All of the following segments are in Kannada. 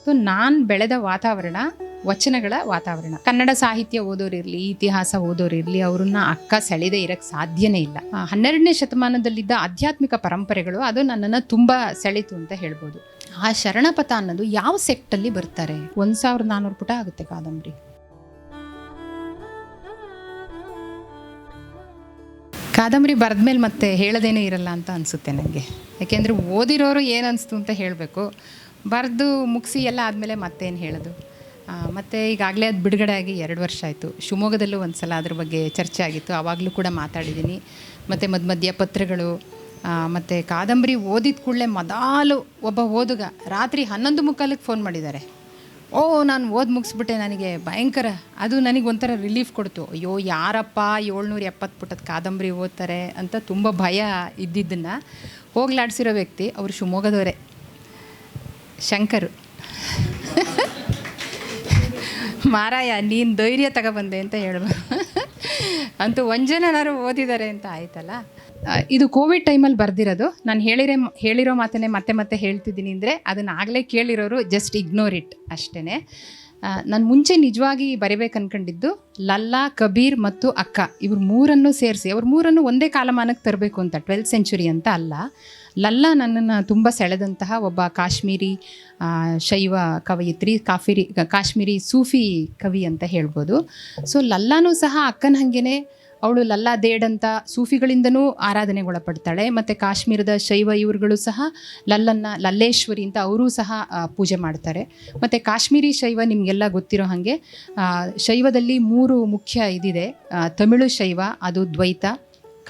ಸೊ ನಾನು ಬೆಳೆದ ವಾತಾವರಣ ವಚನಗಳ ವಾತಾವರಣ. ಕನ್ನಡ ಸಾಹಿತ್ಯ ಓದೋರಿರಲಿ, ಇತಿಹಾಸ ಓದೋರಿರಲಿ, ಅವ್ರನ್ನ ಅಕ್ಕ ಸೆಳೆದೇ ಇರಕ್ಕೆ ಸಾಧ್ಯನೇ ಇಲ್ಲ. 12ನೇ ಶತಮಾನದಲ್ಲಿದ್ದ ಆಧ್ಯಾತ್ಮಿಕ ಪರಂಪರೆಗಳು ಅದು ನನ್ನನ್ನು ತುಂಬ ಸೆಳೀತು ಅಂತ ಹೇಳ್ಬೋದು. ಆ ಶರಣಪಥ ಅನ್ನೋದು ಯಾವ ಸೆಕ್ಟಲ್ಲಿ ಬರ್ತಾರೆ? 1400 ಪುಟ ಆಗುತ್ತೆ ಕಾದಂಬರಿ. ಕಾದಂಬರಿ ಬರೆದ್ಮೇಲೆ ಮತ್ತೆ ಹೇಳೋದೇನೇ ಇರಲ್ಲ ಅಂತ ಅನಿಸುತ್ತೆ ನನಗೆ. ಯಾಕೆಂದರೆ ಓದಿರೋರು ಏನು ಅನಿಸ್ತು ಅಂತ ಹೇಳಬೇಕು, ಬರೆದು ಮುಗಿಸಿ ಎಲ್ಲ ಆದಮೇಲೆ ಮತ್ತೇನು ಹೇಳೋದು. ಮತ್ತು ಈಗಾಗಲೇ ಅದು ಬಿಡುಗಡೆ ಆಗಿ 2 ವರ್ಷ ಆಯಿತು. ಶಿವಮೊಗ್ಗದಲ್ಲೂ ಒಂದು ಸಲ ಅದ್ರ ಬಗ್ಗೆ ಚರ್ಚೆ ಆಗಿತ್ತು, ಆವಾಗಲೂ ಕೂಡ ಮಾತಾಡಿದ್ದೀನಿ. ಮತ್ತು ಮಧ್ಯ ಪತ್ರಗಳು ಮತ್ತು ಕಾದಂಬರಿ ಓದಿದ ಕೂಡಲೇ ಮೊದಲು ಒಬ್ಬ ಓದುಗ ರಾತ್ರಿ 11:45 ಫೋನ್ ಮಾಡಿದ್ದಾರೆ. ನಾನು ಓದಿ ಮುಗಿಸ್ಬಿಟ್ಟೆ, ನನಗೆ ಭಯಂಕರ, ಅದು ನನಗೆ ಒಂಥರ ರಿಲೀಫ್ ಕೊಡ್ತು. ಅಯ್ಯೋ ಯಾರಪ್ಪ 770 ಪುಟದ ಕಾದಂಬರಿ ಓದ್ತಾರೆ ಅಂತ ತುಂಬ ಭಯ ಇದ್ದಿದ್ದನ್ನು ಹೋಗ್ಲಾಡಿಸಿರೋ ವ್ಯಕ್ತಿ ಅವರು ಶಿವಮೊಗ್ಗದವರೇ, ಶಂಕರು. ಮಾರಾಯ ನೀನು ಧೈರ್ಯ ತಗೊಬಂದೆ ಅಂತ ಹೇಳ್ಬೋದು. ಅಂತೂ ಒಂದು ಜನನಾರು ಓದಿದ್ದಾರೆ ಅಂತ ಆಯ್ತಲ್ಲ. ಇದು ಕೋವಿಡ್ ಟೈಮಲ್ಲಿ ಬರೆದಿರೋದು. ನಾನು ಹೇಳಿರೋ ಮಾತನ್ನೇ ಮತ್ತೆ ಹೇಳ್ತಿದ್ದೀನಿ ಅಂದರೆ ಅದನ್ನು ಆಗಲೇ ಕೇಳಿರೋರು ಜಸ್ಟ್ ಇಗ್ನೋರ್ ಇಟ್ ಅಷ್ಟೇ. ನಾನು ಮುಂಚೆ ನಿಜವಾಗಿ ಬರಿಬೇಕು ಅಂದ್ಕೊಂಡಿದ್ದು ಲಲ್ಲಾ, ಕಬೀರ್ ಮತ್ತು ಅಕ್ಕ ಇವ್ರು ಮೂರನ್ನು ಸೇರಿಸಿ ಅವ್ರ ಮೂರನ್ನು ಒಂದೇ ಕಾಲಮಾನಕ್ಕೆ ತರಬೇಕು ಅಂತ, 12th ಸೆಂಚುರಿ ಅಂತ ಅಲ್ಲ. ಲಲ್ಲಾ ನನ್ನನ್ನು ತುಂಬ ಸೆಳೆದಂತಹ ಒಬ್ಬ ಕಾಶ್ಮೀರಿ ಶೈವ ಕವಯಿತ್ರಿ, ಕಾಶ್ಮೀರಿ ಸೂಫಿ ಕವಿ ಅಂತ ಹೇಳ್ಬೋದು. ಸೊ ಲಲ್ಲಾನೂ ಸಹ ಅಕ್ಕನ ಹಾಗೇನೆ ಅವಳು ಲಲ್ಲಾ ದೇಡ್ ಅಂತ ಸೂಫಿಗಳಿಂದನೂ ಆರಾಧನೆಗೊಳಪಡ್ತಾಳೆ. ಮತ್ತು ಕಾಶ್ಮೀರದ ಶೈವ ಇವ್ರುಗಳು ಸಹ ಲಲ್ಲೇಶ್ವರಿ ಅಂತ ಅವರೂ ಸಹ ಪೂಜೆ ಮಾಡ್ತಾರೆ. ಮತ್ತು ಕಾಶ್ಮೀರಿ ಶೈವ ನಿಮಗೆಲ್ಲ ಗೊತ್ತಿರೋ ಹಾಗೆ ಶೈವದಲ್ಲಿ 3 ಮುಖ್ಯ ಇದಿದೆ. ತಮಿಳು ಶೈವ ಅದು ದ್ವೈತ,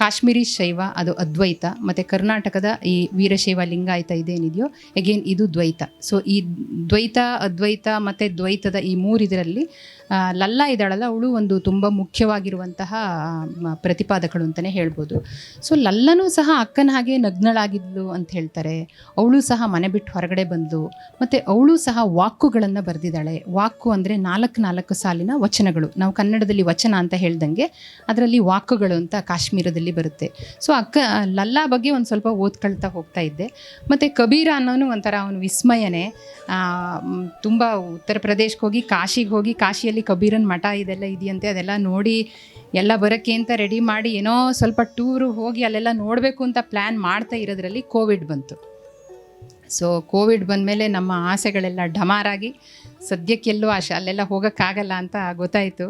ಕಾಶ್ಮೀರಿ ಶೈವ ಅದು ಅದ್ವೈತ, ಮತ್ತು ಕರ್ನಾಟಕದ ಈ ವೀರಶೈವ ಲಿಂಗಾಯತ ಇದೇನಿದೆಯೋ ಅಗೇನ್ ಇದು ದ್ವೈತ. ಸೊ ಈ ದ್ವೈತ, ಅದ್ವೈತ ಮತ್ತು ದ್ವೈತದ ಈ 3 ಇದರಲ್ಲಿ ಲಲ್ಲಾ ಇದ್ದಾಳಲ್ಲ ಅವಳು ಒಂದು ತುಂಬ ಮುಖ್ಯವಾಗಿರುವಂತಹ ಪ್ರತಿಪಾದಕಳು ಅಂತಲೇ ಹೇಳ್ಬೋದು. ಸೊ ಲಲ್ಲನೂ ಸಹ ಅಕ್ಕನ ಹಾಗೆ ನಗ್ನಳಾಗಿದ್ಲು ಅಂತ ಹೇಳ್ತಾರೆ. ಅವಳು ಸಹ ಮನೆ ಬಿಟ್ಟು ಹೊರಗಡೆ ಬಂದು, ಮತ್ತು ಅವಳು ಸಹ ವಾಕ್ಕುಗಳನ್ನು ಬರೆದಿದ್ದಾಳೆ. ವಾಕು ಅಂದರೆ 4 ಸಾಲಿನ ವಚನಗಳು. ನಾವು ಕನ್ನಡದಲ್ಲಿ ವಚನ ಅಂತ ಹೇಳ್ದಂಗೆ ಅದರಲ್ಲಿ ವಾಕುಗಳು ಅಂತ ಕಾಶ್ಮೀರದಲ್ಲಿ ಬರುತ್ತೆ. ಸೊ ಲಲ್ಲಾ ಬಗ್ಗೆ ಒಂದು ಸ್ವಲ್ಪ ಓದ್ಕೊಳ್ತಾ ಹೋಗ್ತಾ ಇದ್ದೆ. ಮತ್ತು ಕಬೀರ ಅನ್ನೋನು ಒಂಥರ ಅವನು ವಿಸ್ಮಯನೇ. ತುಂಬ ಉತ್ತರ ಪ್ರದೇಶಕ್ಕೆ ಹೋಗಿ ಕಾಶಿಗೆ ಹೋಗಿ, ಕಾಶಿಯಲ್ಲಿ ಕಬೀರನ್ ಮಠ ಇದೆಲ್ಲ ಇದೆಯಂತೆ, ಅದೆಲ್ಲ ನೋಡಿ ಎಲ್ಲ ಬರೋಕ್ಕೆ ಅಂತ ರೆಡಿ ಮಾಡಿ ಏನೋ ಸ್ವಲ್ಪ ಟೂರು ಹೋಗಿ ಅಲ್ಲೆಲ್ಲ ನೋಡಬೇಕು ಅಂತ ಪ್ಲ್ಯಾನ್ ಮಾಡ್ತಾ ಇರೋದ್ರಲ್ಲಿ ಕೋವಿಡ್ ಬಂತು. ಸೊ ಕೋವಿಡ್ ಬಂದಮೇಲೆ ನಮ್ಮ ಆಸೆಗಳೆಲ್ಲ ಡಮಾರಾಗಿ ಸದ್ಯಕ್ಕೆಲ್ಲೂ ಅಲ್ಲೆಲ್ಲ ಹೋಗೋಕ್ಕಾಗಲ್ಲ ಅಂತ ಗೊತ್ತಾಯಿತು.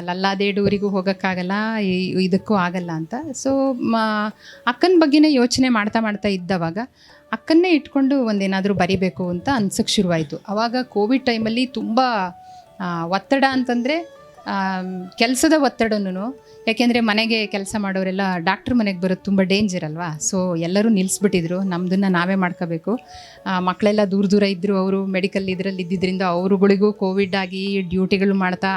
ಲಲ್ಲಾದೇಡೂರಿಗೂ ಹೋಗೋಕ್ಕಾಗಲ್ಲ, ಇದಕ್ಕೂ ಆಗಲ್ಲ ಅಂತ. ಸೊ ಅಕ್ಕನ ಬಗ್ಗೆನೇ ಯೋಚನೆ ಮಾಡ್ತಾ ಇದ್ದವಾಗ ಅಕ್ಕನ್ನೇ ಇಟ್ಕೊಂಡು ಒಂದೇನಾದರೂ ಬರಿಬೇಕು ಅಂತ ಅನ್ಸಕ್ಕೆ ಶುರುವಾಯಿತು. ಆವಾಗ ಕೋವಿಡ್ ಟೈಮಲ್ಲಿ ತುಂಬ ಒತ್ತಡ ಅಂತಂದರೆ ಕೆಲಸದ ಒತ್ತಡನೂ, ಯಾಕೆಂದರೆ ಮನೆಗೆ ಕೆಲಸ ಮಾಡೋರೆಲ್ಲ ಡಾಕ್ಟ್ರ್ ಮನೆಗೆ ಬರೋದು ತುಂಬ ಡೇಂಜರ್ ಅಲ್ವಾ. ಸೊ ಎಲ್ಲರೂ ನಿಲ್ಲಿಸ್ಬಿಟ್ಟಿದ್ರು, ನಮ್ಮದನ್ನು ನಾವೇ ಮಾಡ್ಕೋಬೇಕು. ಮಕ್ಕಳೆಲ್ಲ ದೂರ ಇದ್ದರು, ಅವರು ಮೆಡಿಕಲ್ ಇದರಲ್ಲಿ ಇದ್ದಿದ್ದರಿಂದ ಅವರುಗಳಿಗೂ ಕೋವಿಡ್ ಆಗಿ ಡ್ಯೂಟಿಗಳು ಮಾಡ್ತಾ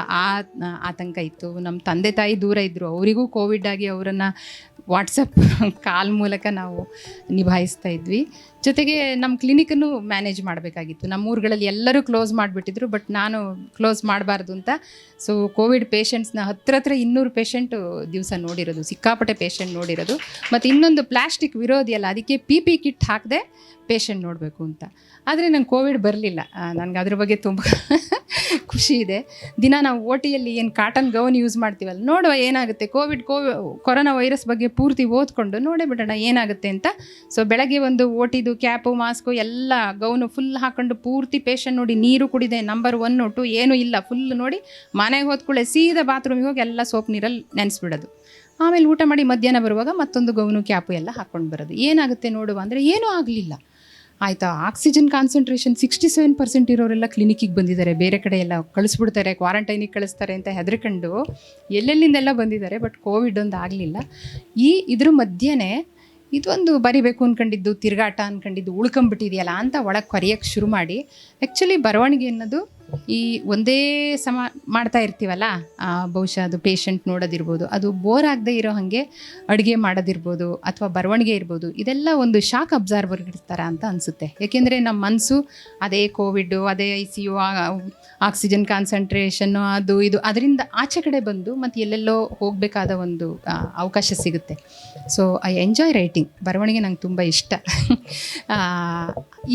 ಆತಂಕ ಇತ್ತು. ನಮ್ಮ ತಂದೆ ತಾಯಿ ದೂರ ಇದ್ದರು, ಅವರಿಗೂ ಕೋವಿಡ್ ಆಗಿ ಅವರನ್ನು ವಾಟ್ಸಪ್ ಕಾಲ್ ಮೂಲಕ ನಾವು ನಿಭಾಯಿಸ್ತಾ ಇದ್ವಿ. ಜೊತೆಗೆ ನಮ್ಮ ಕ್ಲಿನಿಕನ್ನು ಮ್ಯಾನೇಜ್ ಮಾಡಬೇಕಾಗಿತ್ತು. ನಮ್ಮ ಊರುಗಳಲ್ಲಿ ಎಲ್ಲರೂ ಕ್ಲೋಸ್ ಮಾಡಿಬಿಟ್ಟಿದ್ರು, ಬಟ್ ನಾನು ಕ್ಲೋಸ್ ಮಾಡಬಾರ್ದು ಅಂತ. ಸೊ ಕೋವಿಡ್ ಪೇಷಂಟ್ಸ್ನ ಹತ್ರ 200 ಪೇಷಂಟು ದಿವಸ ನೋಡಿರೋದು, ಸಿಕ್ಕಾಪಟ್ಟೆ ಪೇಷಂಟ್ ನೋಡಿರೋದು. ಮತ್ತು ಇನ್ನೊಂದು ಪ್ಲಾಸ್ಟಿಕ್ ವಿರೋಧಿ ಅಲ್ಲ, ಅದಕ್ಕೆ PPE ಕಿಟ್ ಹಾಕದೆ ಪೇಷಂಟ್ ನೋಡಬೇಕು ಅಂತ. ಆದರೆ ನಂಗೆ ಕೋವಿಡ್ ಬರಲಿಲ್ಲ. ನನಗೆ ಅದ್ರ ಬಗ್ಗೆ ತುಂಬ ಖುಷಿ ಇದೆ. ದಿನ ನಾವು OTಯಲ್ಲಿ ಏನು ಕಾಟನ್ ಗೌನ್ ಯೂಸ್ ಮಾಡ್ತೀವಲ್ಲ, ನೋಡುವ ಏನಾಗುತ್ತೆ, ಕೊರೋನಾ ವೈರಸ್ ಬಗ್ಗೆ ಪೂರ್ತಿ ಓದ್ಕೊಂಡು ನೋಡೇ ಬಿಡೋಣ ಏನಾಗುತ್ತೆ ಅಂತ. ಸೊ ಬೆಳಗ್ಗೆ ಒಂದು OTದು ಕ್ಯಾಪು, ಮಾಸ್ಕು ಎಲ್ಲ ಗೌನು ಫುಲ್ ಹಾಕೊಂಡು ಪೂರ್ತಿ ಪೇಷಂಟ್ ನೋಡಿ, ನೀರು ಕುಡಿದೆ, ನಂಬರ್ 1, 2 ಏನೂ ಇಲ್ಲ, ಫುಲ್ ನೋಡಿ ಮನೆಗೆ ಹೋದ್ಕೊಳ್ಳೆ ಸೀದಾ ಬಾತ್ರೂಮಿಗೆ ಹೋಗಿ ಎಲ್ಲ ಸೋಪ್ ನೀರಲ್ಲಿ ನೆನೆಸ್ಬಿಡೋದು. ಆಮೇಲೆ ಊಟ ಮಾಡಿ ಮಧ್ಯಾಹ್ನ ಬರುವಾಗ ಮತ್ತೊಂದು ಗೌನು ಕ್ಯಾಪು ಎಲ್ಲ ಹಾಕ್ಕೊಂಡು ಬರೋದು. ಏನಾಗುತ್ತೆ ನೋಡುವ ಅಂದರೆ ಏನೂ ಆಗಲಿಲ್ಲ. ಆಯಿತಾ, ಆಕ್ಸಿಜನ್ ಕಾನ್ಸಂಟ್ರೇಷನ್ 67% ಇರೋರೆಲ್ಲ ಕ್ಲಿನಿಕ್ಕಿಗೆ ಬಂದಿದ್ದಾರೆ. ಬೇರೆ ಕಡೆ ಎಲ್ಲ ಕಳಿಸ್ಬಿಡ್ತಾರೆ, ಕ್ವಾರಂಟೈನಿಗೆ ಕಳಿಸ್ತಾರೆ ಅಂತ ಹೆದರ್ಕೊಂಡು ಎಲ್ಲೆಲ್ಲಿಂದೆಲ್ಲ ಬಂದಿದ್ದಾರೆ. ಬಟ್ ಕೋವಿಡ್ ಒಂದು ಆಗಲಿಲ್ಲ. ಇದ್ರ ಮಧ್ಯೆ ಇದೊಂದು ಬರಿಬೇಕು ಅಂದ್ಕೊಂಡಿದ್ದು, ತಿರುಗಾಟ ಅಂದ್ಕೊಂಡಿದ್ದು ಉಳ್ಕೊಂಬಿಟ್ಟಿದೆಯಲ್ಲ ಅಂತ ಒಳಗೆ ಕೊರೆಯೋಕ್ಕೆ ಶುರು ಮಾಡಿ, ಆ್ಯಕ್ಚುಲಿ ಬರವಣಿಗೆ ಅನ್ನೋದು ಈ ಒಂದೇ ಸಮ ಮಾಡ್ತಾ ಇರ್ತೀವಲ್ಲ, ಬಹುಶಃ ಅದು ಪೇಷಂಟ್ ನೋಡೋದಿರ್ಬೋದು, ಅದು ಬೋರ್ ಆಗದೆ ಇರೋ ಹಾಗೆ ಅಡುಗೆ ಮಾಡೋದಿರ್ಬೋದು ಅಥವಾ ಬರವಣಿಗೆ ಇರ್ಬೋದು, ಇದೆಲ್ಲ ಒಂದು ಶಾಕ್ ಅಬ್ಸಾರ್ವರ್ ಇರ್ತಾರ ಅಂತ ಅನಿಸುತ್ತೆ. ಏಕೆಂದರೆ ನಮ್ಮ ಮನಸ್ಸು ಅದೇ ಕೋವಿಡ್ಡು, ಅದೇ ICU, ಆಕ್ಸಿಜನ್ ಕಾನ್ಸಂಟ್ರೇಷನ್ನು, ಅದು ಇದು ಅದರಿಂದ ಆಚೆ ಕಡೆ ಬಂದು ಮತ್ತು ಎಲ್ಲೆಲ್ಲೋ ಹೋಗಬೇಕಾದ ಒಂದು ಅವಕಾಶ ಸಿಗುತ್ತೆ. So I enjoy writing. ಬರವಣಿಗೆ ನಂಗೆ ತುಂಬ ಇಷ್ಟ.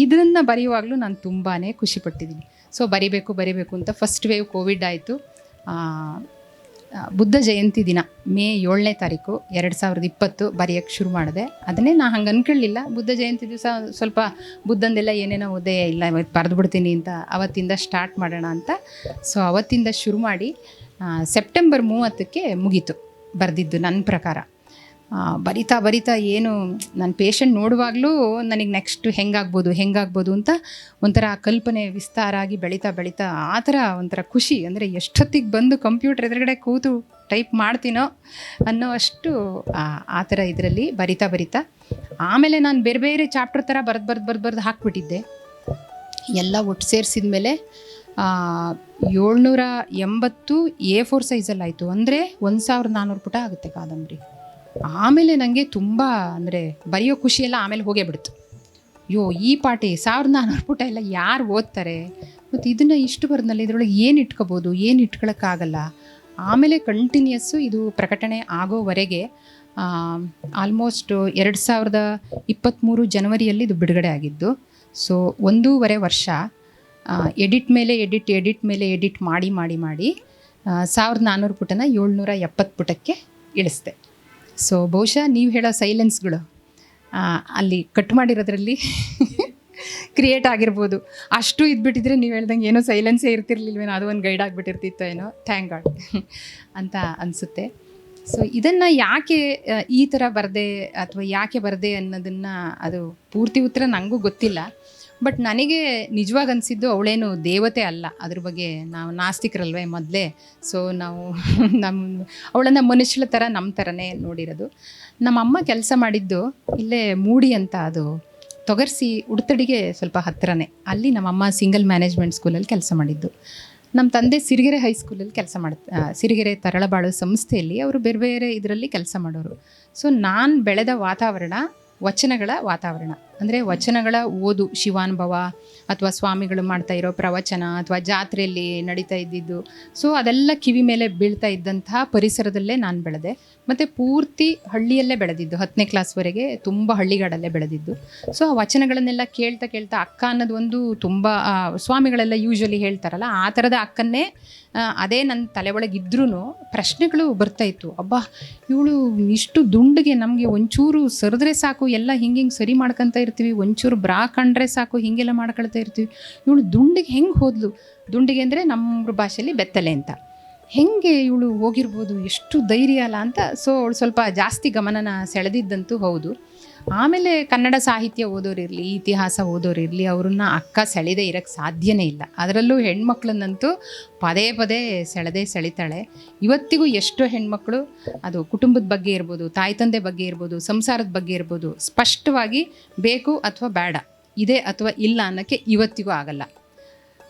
ಇದನ್ನು ಬರೆಯುವಾಗಲೂ ನಾನು ತುಂಬಾ ಖುಷಿಪಟ್ಟಿದ್ದೀನಿ. ಸೊ ಬರಿಬೇಕು ಅಂತ ಫಸ್ಟ್ ವೇವ್ ಕೋವಿಡ್ ಆಯಿತು. ಬುದ್ಧ ಜಯಂತಿ ದಿನ ಮೇ 7ನೇ ತಾರೀಕು 2020 ಬರೆಯೋಕ್ಕೆ ಶುರು ಮಾಡಿದೆ. ಅದನ್ನೇ ನಾನು ಹಂಗೆ ಅಂದ್ಕೊಳ್ಳಿಲ್ಲ. ಬುದ್ಧ ಜಯಂತಿ ದಿವಸ ಸ್ವಲ್ಪ ಬುದ್ಧಂದೆಲ್ಲ ಏನೇನೋ ಓದೇ ಇಲ್ಲ, ಇವತ್ತು ಬರೆದು ಬಿಡ್ತೀನಿ ಅಂತ ಅವತ್ತಿಂದ ಸ್ಟಾರ್ಟ್ ಮಾಡೋಣ ಅಂತ. ಸೊ ಅವತ್ತಿಂದ ಶುರು ಮಾಡಿ ಸೆಪ್ಟೆಂಬರ್ 30ಕ್ಕೆ ಮುಗೀತು ಬರೆದಿದ್ದು. ನನ್ನ ಪ್ರಕಾರ ಬರಿತಾ ಏನು ನನ್ನ ಪೇಷಂಟ್ ನೋಡುವಾಗಲೂ ನನಗೆ ನೆಕ್ಸ್ಟ್ ಹೆಂಗಾಗ್ಬೋದು ಅಂತ ಒಂಥರ ಕಲ್ಪನೆ ವಿಸ್ತಾರ ಆಗಿ ಬೆಳೀತಾ ಆ ಥರ ಒಂಥರ ಖುಷಿ. ಅಂದರೆ ಎಷ್ಟೊತ್ತಿಗೆ ಬಂದು ಕಂಪ್ಯೂಟರ್ ಎದುರುಗಡೆ ಕೂತು ಟೈಪ್ ಮಾಡ್ತೀನೋ ಅನ್ನೋ ಅಷ್ಟು ಆ ಥರ ಇದರಲ್ಲಿ ಬರಿತಾ ಆಮೇಲೆ ನಾನು ಬೇರೆ ಚಾಪ್ಟರ್ ಥರ ಬರೆದು ಹಾಕ್ಬಿಟ್ಟಿದ್ದೆ. ಎಲ್ಲ ಒಟ್ಟು ಸೇರಿಸಿದ ಮೇಲೆ 780 A4 ಸೈಜಲ್ಲಿ ಆಯಿತು. ಅಂದರೆ 1400 ಪುಟ ಆಗುತ್ತೆ ಕಾದಂಬರಿ. ಆಮೇಲೆ ನನಗೆ ತುಂಬ ಅಂದರೆ ಬರೆಯೋ ಖುಷಿಯೆಲ್ಲ ಆಮೇಲೆ ಹೋಗೇ ಬಿಡ್ತು. ಈ ಪಾಟಿ 1400 ಪುಟ ಎಲ್ಲ ಯಾರು ಓದ್ತಾರೆ, ಮತ್ತು ಇದನ್ನು ಇಷ್ಟು ಬರೆದ್ನಲ್ಲ, ಇದರೊಳಗೆ ಏನು ಇಟ್ಕೋಬೋದು, ಏನು ಇಟ್ಕೊಳ್ಳೋಕ್ಕಾಗಲ್ಲ. ಆಮೇಲೆ ಕಂಟಿನ್ಯೂಸ್ಸು ಇದು ಪ್ರಕಟಣೆ ಆಗೋವರೆಗೆ ಆಲ್ಮೋಸ್ಟ್ 2023 ಜನವರಿಯಲ್ಲಿ ಇದು ಬಿಡುಗಡೆ ಆಗಿದ್ದು. ಸೊ 1.5 ವರ್ಷ ಎಡಿಟ್ ಮೇಲೆ ಎಡಿಟ್ ಮಾಡಿ 1400 ಪುಟನ 770 ಪುಟಕ್ಕೆ ಇಳಿಸ್ದೆ. ಸೊ ಬಹುಶಃ ನೀವು ಹೇಳೋ ಸೈಲೆನ್ಸ್ಗಳು ಅಲ್ಲಿ ಕಟ್ ಮಾಡಿರೋದ್ರಲ್ಲಿ ಕ್ರಿಯೇಟ್ ಆಗಿರ್ಬೋದು. ಅಷ್ಟು ಇದ್ಬಿಟ್ಟಿದ್ರೆ ನೀವು ಹೇಳ್ದಂಗೆ ಏನೋ ಸೈಲೆನ್ಸೇ ಇರ್ತಿರ್ಲಿಲ್ವೇನೋ, ಅದು ಒಂದು ಗೈಡ್ ಆಗಿಬಿಟ್ಟಿರ್ತಿತ್ತೋ ಏನೋ. ಥ್ಯಾಂಕ್ ಗಾಡ್ ಅಂತ ಅನಿಸುತ್ತೆ. ಸೊ ಇದನ್ನು ಯಾಕೆ ಈ ಥರ ಬರದೆ ಅಥವಾ ಯಾಕೆ ಬರದೆ ಅನ್ನೋದನ್ನು ಅದು ಪೂರ್ತಿ ಉತ್ತರ ನನಗೂ ಗೊತ್ತಿಲ್ಲ. ಬಟ್ ನನಗೆ ನಿಜವಾಗಿ ಅನಿಸಿದ್ದು ಅವಳೇನು ದೇವತೆ ಅಲ್ಲ. ಅದ್ರ ಬಗ್ಗೆ ನಾವು ನಾಸ್ತಿಕರಲ್ವೇ ಮೊದಲೇ. ಸೊ ನಾವು ಅವಳನ್ನು ಮನುಷ್ಯಳ ಥರ ನಮ್ಮ ಥರನೇ ನೋಡಿರೋದು. ನಮ್ಮಮ್ಮ ಕೆಲಸ ಮಾಡಿದ್ದು ಇಲ್ಲೇ ಮೂಡಿ ಅಂತ, ಅದು ತೊಗರ್ಸಿ ಉಡುತಡಿಗೆ ಸ್ವಲ್ಪ ಹತ್ತಿರನೇ. ಅಲ್ಲಿ ನಮ್ಮಮ್ಮ ಸಿಂಗಲ್ ಮ್ಯಾನೇಜ್ಮೆಂಟ್ ಸ್ಕೂಲಲ್ಲಿ ಕೆಲಸ ಮಾಡಿದ್ದು. ನಮ್ಮ ತಂದೆ ಸಿರಿಗೆರೆ ಹೈಸ್ಕೂಲಲ್ಲಿ ಕೆಲಸ ಸಿರಿಗೆರೆ ತರಳಬಾಳು ಸಂಸ್ಥೆಯಲ್ಲಿ ಅವರು ಬೇರೆ ಇದರಲ್ಲಿ ಕೆಲಸ ಮಾಡೋರು. ಸೊ ನಾನು ಬೆಳೆದ ವಾತಾವರಣ ವಚನಗಳ ವಾತಾವರಣ. ಅಂದರೆ ವಚನಗಳ ಓದು, ಶಿವಾನುಭವ ಅಥವಾ ಸ್ವಾಮಿಗಳು ಮಾಡ್ತಾ ಇರೋ ಪ್ರವಚನ ಅಥವಾ ಜಾತ್ರೆಯಲ್ಲಿ ನಡೀತಾ ಇದ್ದಿದ್ದು. ಸೊ ಅದೆಲ್ಲ ಕಿವಿ ಮೇಲೆ ಬೀಳ್ತಾ ಇದ್ದಂತಹ ಪರಿಸರದಲ್ಲೇ ನಾನು ಬೆಳೆದೆ. ಮತ್ತು ಪೂರ್ತಿ ಹಳ್ಳಿಯಲ್ಲೇ ಬೆಳೆದಿದ್ದು. 10ನೇ ಕ್ಲಾಸ್ವರೆಗೆ ತುಂಬ ಹಳ್ಳಿಗಾಡಲ್ಲೇ ಬೆಳೆದಿದ್ದು. ಸೊ ಆ ವಚನಗಳನ್ನೆಲ್ಲ ಕೇಳ್ತಾ ಅಕ್ಕ ಅನ್ನೋದು ಒಂದು ತುಂಬ ಸ್ವಾಮಿಗಳೆಲ್ಲ ಯೂಶ್ವಲಿ ಹೇಳ್ತಾರಲ್ಲ, ಆ ಥರದ ಅಕ್ಕನ್ನೇ ಅದೇ ನನ್ನ ತಲೆ ಒಳಗಿದ್ರೂ ಪ್ರಶ್ನೆಗಳು ಬರ್ತಾಯಿತ್ತು. ಅಬ್ಬಾ ಇವಳು ಇಷ್ಟು ದುಂಡಿಗೆ, ನಮಗೆ ಒಂಚೂರು ಸರಿದ್ರೆ ಸಾಕು ಎಲ್ಲ ಹಿಂಗೆ ಸರಿ ಮಾಡ್ಕೊತ ಇರ್ತೀವಿ, ಒಂಚೂರು ಬ್ರಾ ಕಂಡ್ರೆ ಸಾಕು ಹೀಗೆಲ್ಲ ಮಾಡ್ಕೊಳ್ತಾ ಇರ್ತೀವಿ, ಇವಳು ದುಂಡಿಗೆ ಹೆಂಗೆ ಹೋದ್ಲು? ದುಂಡಿಗೆ ಅಂದರೆ ನಮ್ಮ ಭಾಷೆಯಲ್ಲಿ ಬೆತ್ತಲೆ ಅಂತ. ಹೆಂಗೆ ಇವಳು ಹೋಗಿರ್ಬೋದು, ಎಷ್ಟು ಧೈರ್ಯ ಅಲ್ಲ ಅಂತ. ಸೊ ಅವಳು ಸ್ವಲ್ಪ ಜಾಸ್ತಿ ಗಮನನ ಸೆಳೆದಿದ್ದಂತೂ ಹೌದು. ಆಮೇಲೆ ಕನ್ನಡ ಸಾಹಿತ್ಯ ಓದೋರಿರಲಿ, ಇತಿಹಾಸ ಓದೋರಿರಲಿ, ಅವ್ರನ್ನ ಅಕ್ಕ ಸೆಳೆದೇ ಇರೋಕ್ಕೆ ಸಾಧ್ಯನೇ ಇಲ್ಲ. ಅದರಲ್ಲೂ ಹೆಣ್ಮಕ್ಳನ್ನಂತೂ ಪದೇ ಸೆಳಿತಾಳೆ. ಇವತ್ತಿಗೂ ಎಷ್ಟೋ ಹೆಣ್ಮಕ್ಳು ಅದು ಕುಟುಂಬದ ಬಗ್ಗೆ ಇರ್ಬೋದು, ತಾಯಿ ತಂದೆ ಬಗ್ಗೆ ಇರ್ಬೋದು, ಸಂಸಾರದ ಬಗ್ಗೆ ಇರ್ಬೋದು, ಸ್ಪಷ್ಟವಾಗಿ ಬೇಕು ಅಥವಾ ಬೇಡ, ಇದೆ ಅಥವಾ ಇಲ್ಲ ಅನ್ನೋಕ್ಕೆ ಇವತ್ತಿಗೂ ಆಗಲ್ಲ.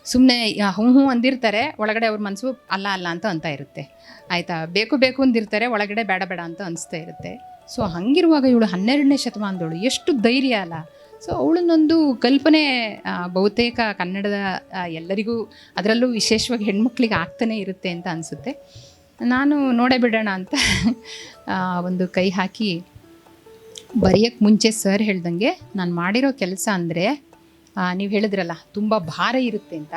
ಸುಮ್ಮನೆ ಹ್ಞೂ ಅಂದಿರ್ತಾರೆ, ಒಳಗಡೆ ಅವ್ರ ಮನಸ್ಸು ಅಲ್ಲ ಅಂತ ಇರುತ್ತೆ. ಆಯಿತಾ, ಬೇಕು ಅಂದಿರ್ತಾರೆ, ಒಳಗಡೆ ಬೇಡ ಅಂತ ಅನಿಸ್ತಾ ಇರುತ್ತೆ. ಸೊ ಹಾಗಿರುವಾಗ ಇವಳು 12ನೇ ಶತಮಾನದವಳು, ಎಷ್ಟು ಧೈರ್ಯ ಅಲ್ಲ. ಸೊ ಅವಳನ್ನೊಂದು ಕಲ್ಪನೆ ಬಹುತೇಕ ಕನ್ನಡದ ಎಲ್ಲರಿಗೂ, ಅದರಲ್ಲೂ ವಿಶೇಷವಾಗಿ ಹೆಣ್ಮಕ್ಳಿಗೆ ಆಗ್ತಾನೆ ಇರುತ್ತೆ ಅಂತ ಅನಿಸುತ್ತೆ. ನಾನು ನೋಡೇ ಬಿಡೋಣ ಅಂತ ಒಂದು ಕೈ ಹಾಕಿ ಬರೆಯೋಕ್ಕೆ ಮುಂಚೆ ಸರ್ ಹೇಳ್ದಂಗೆ ನಾನು ಮಾಡಿರೋ ಕೆಲಸ ಅಂದರೆ, ನೀವು ಹೇಳಿದ್ರಲ್ಲ ತುಂಬ ಭಾರ ಇರುತ್ತೆ ಅಂತ,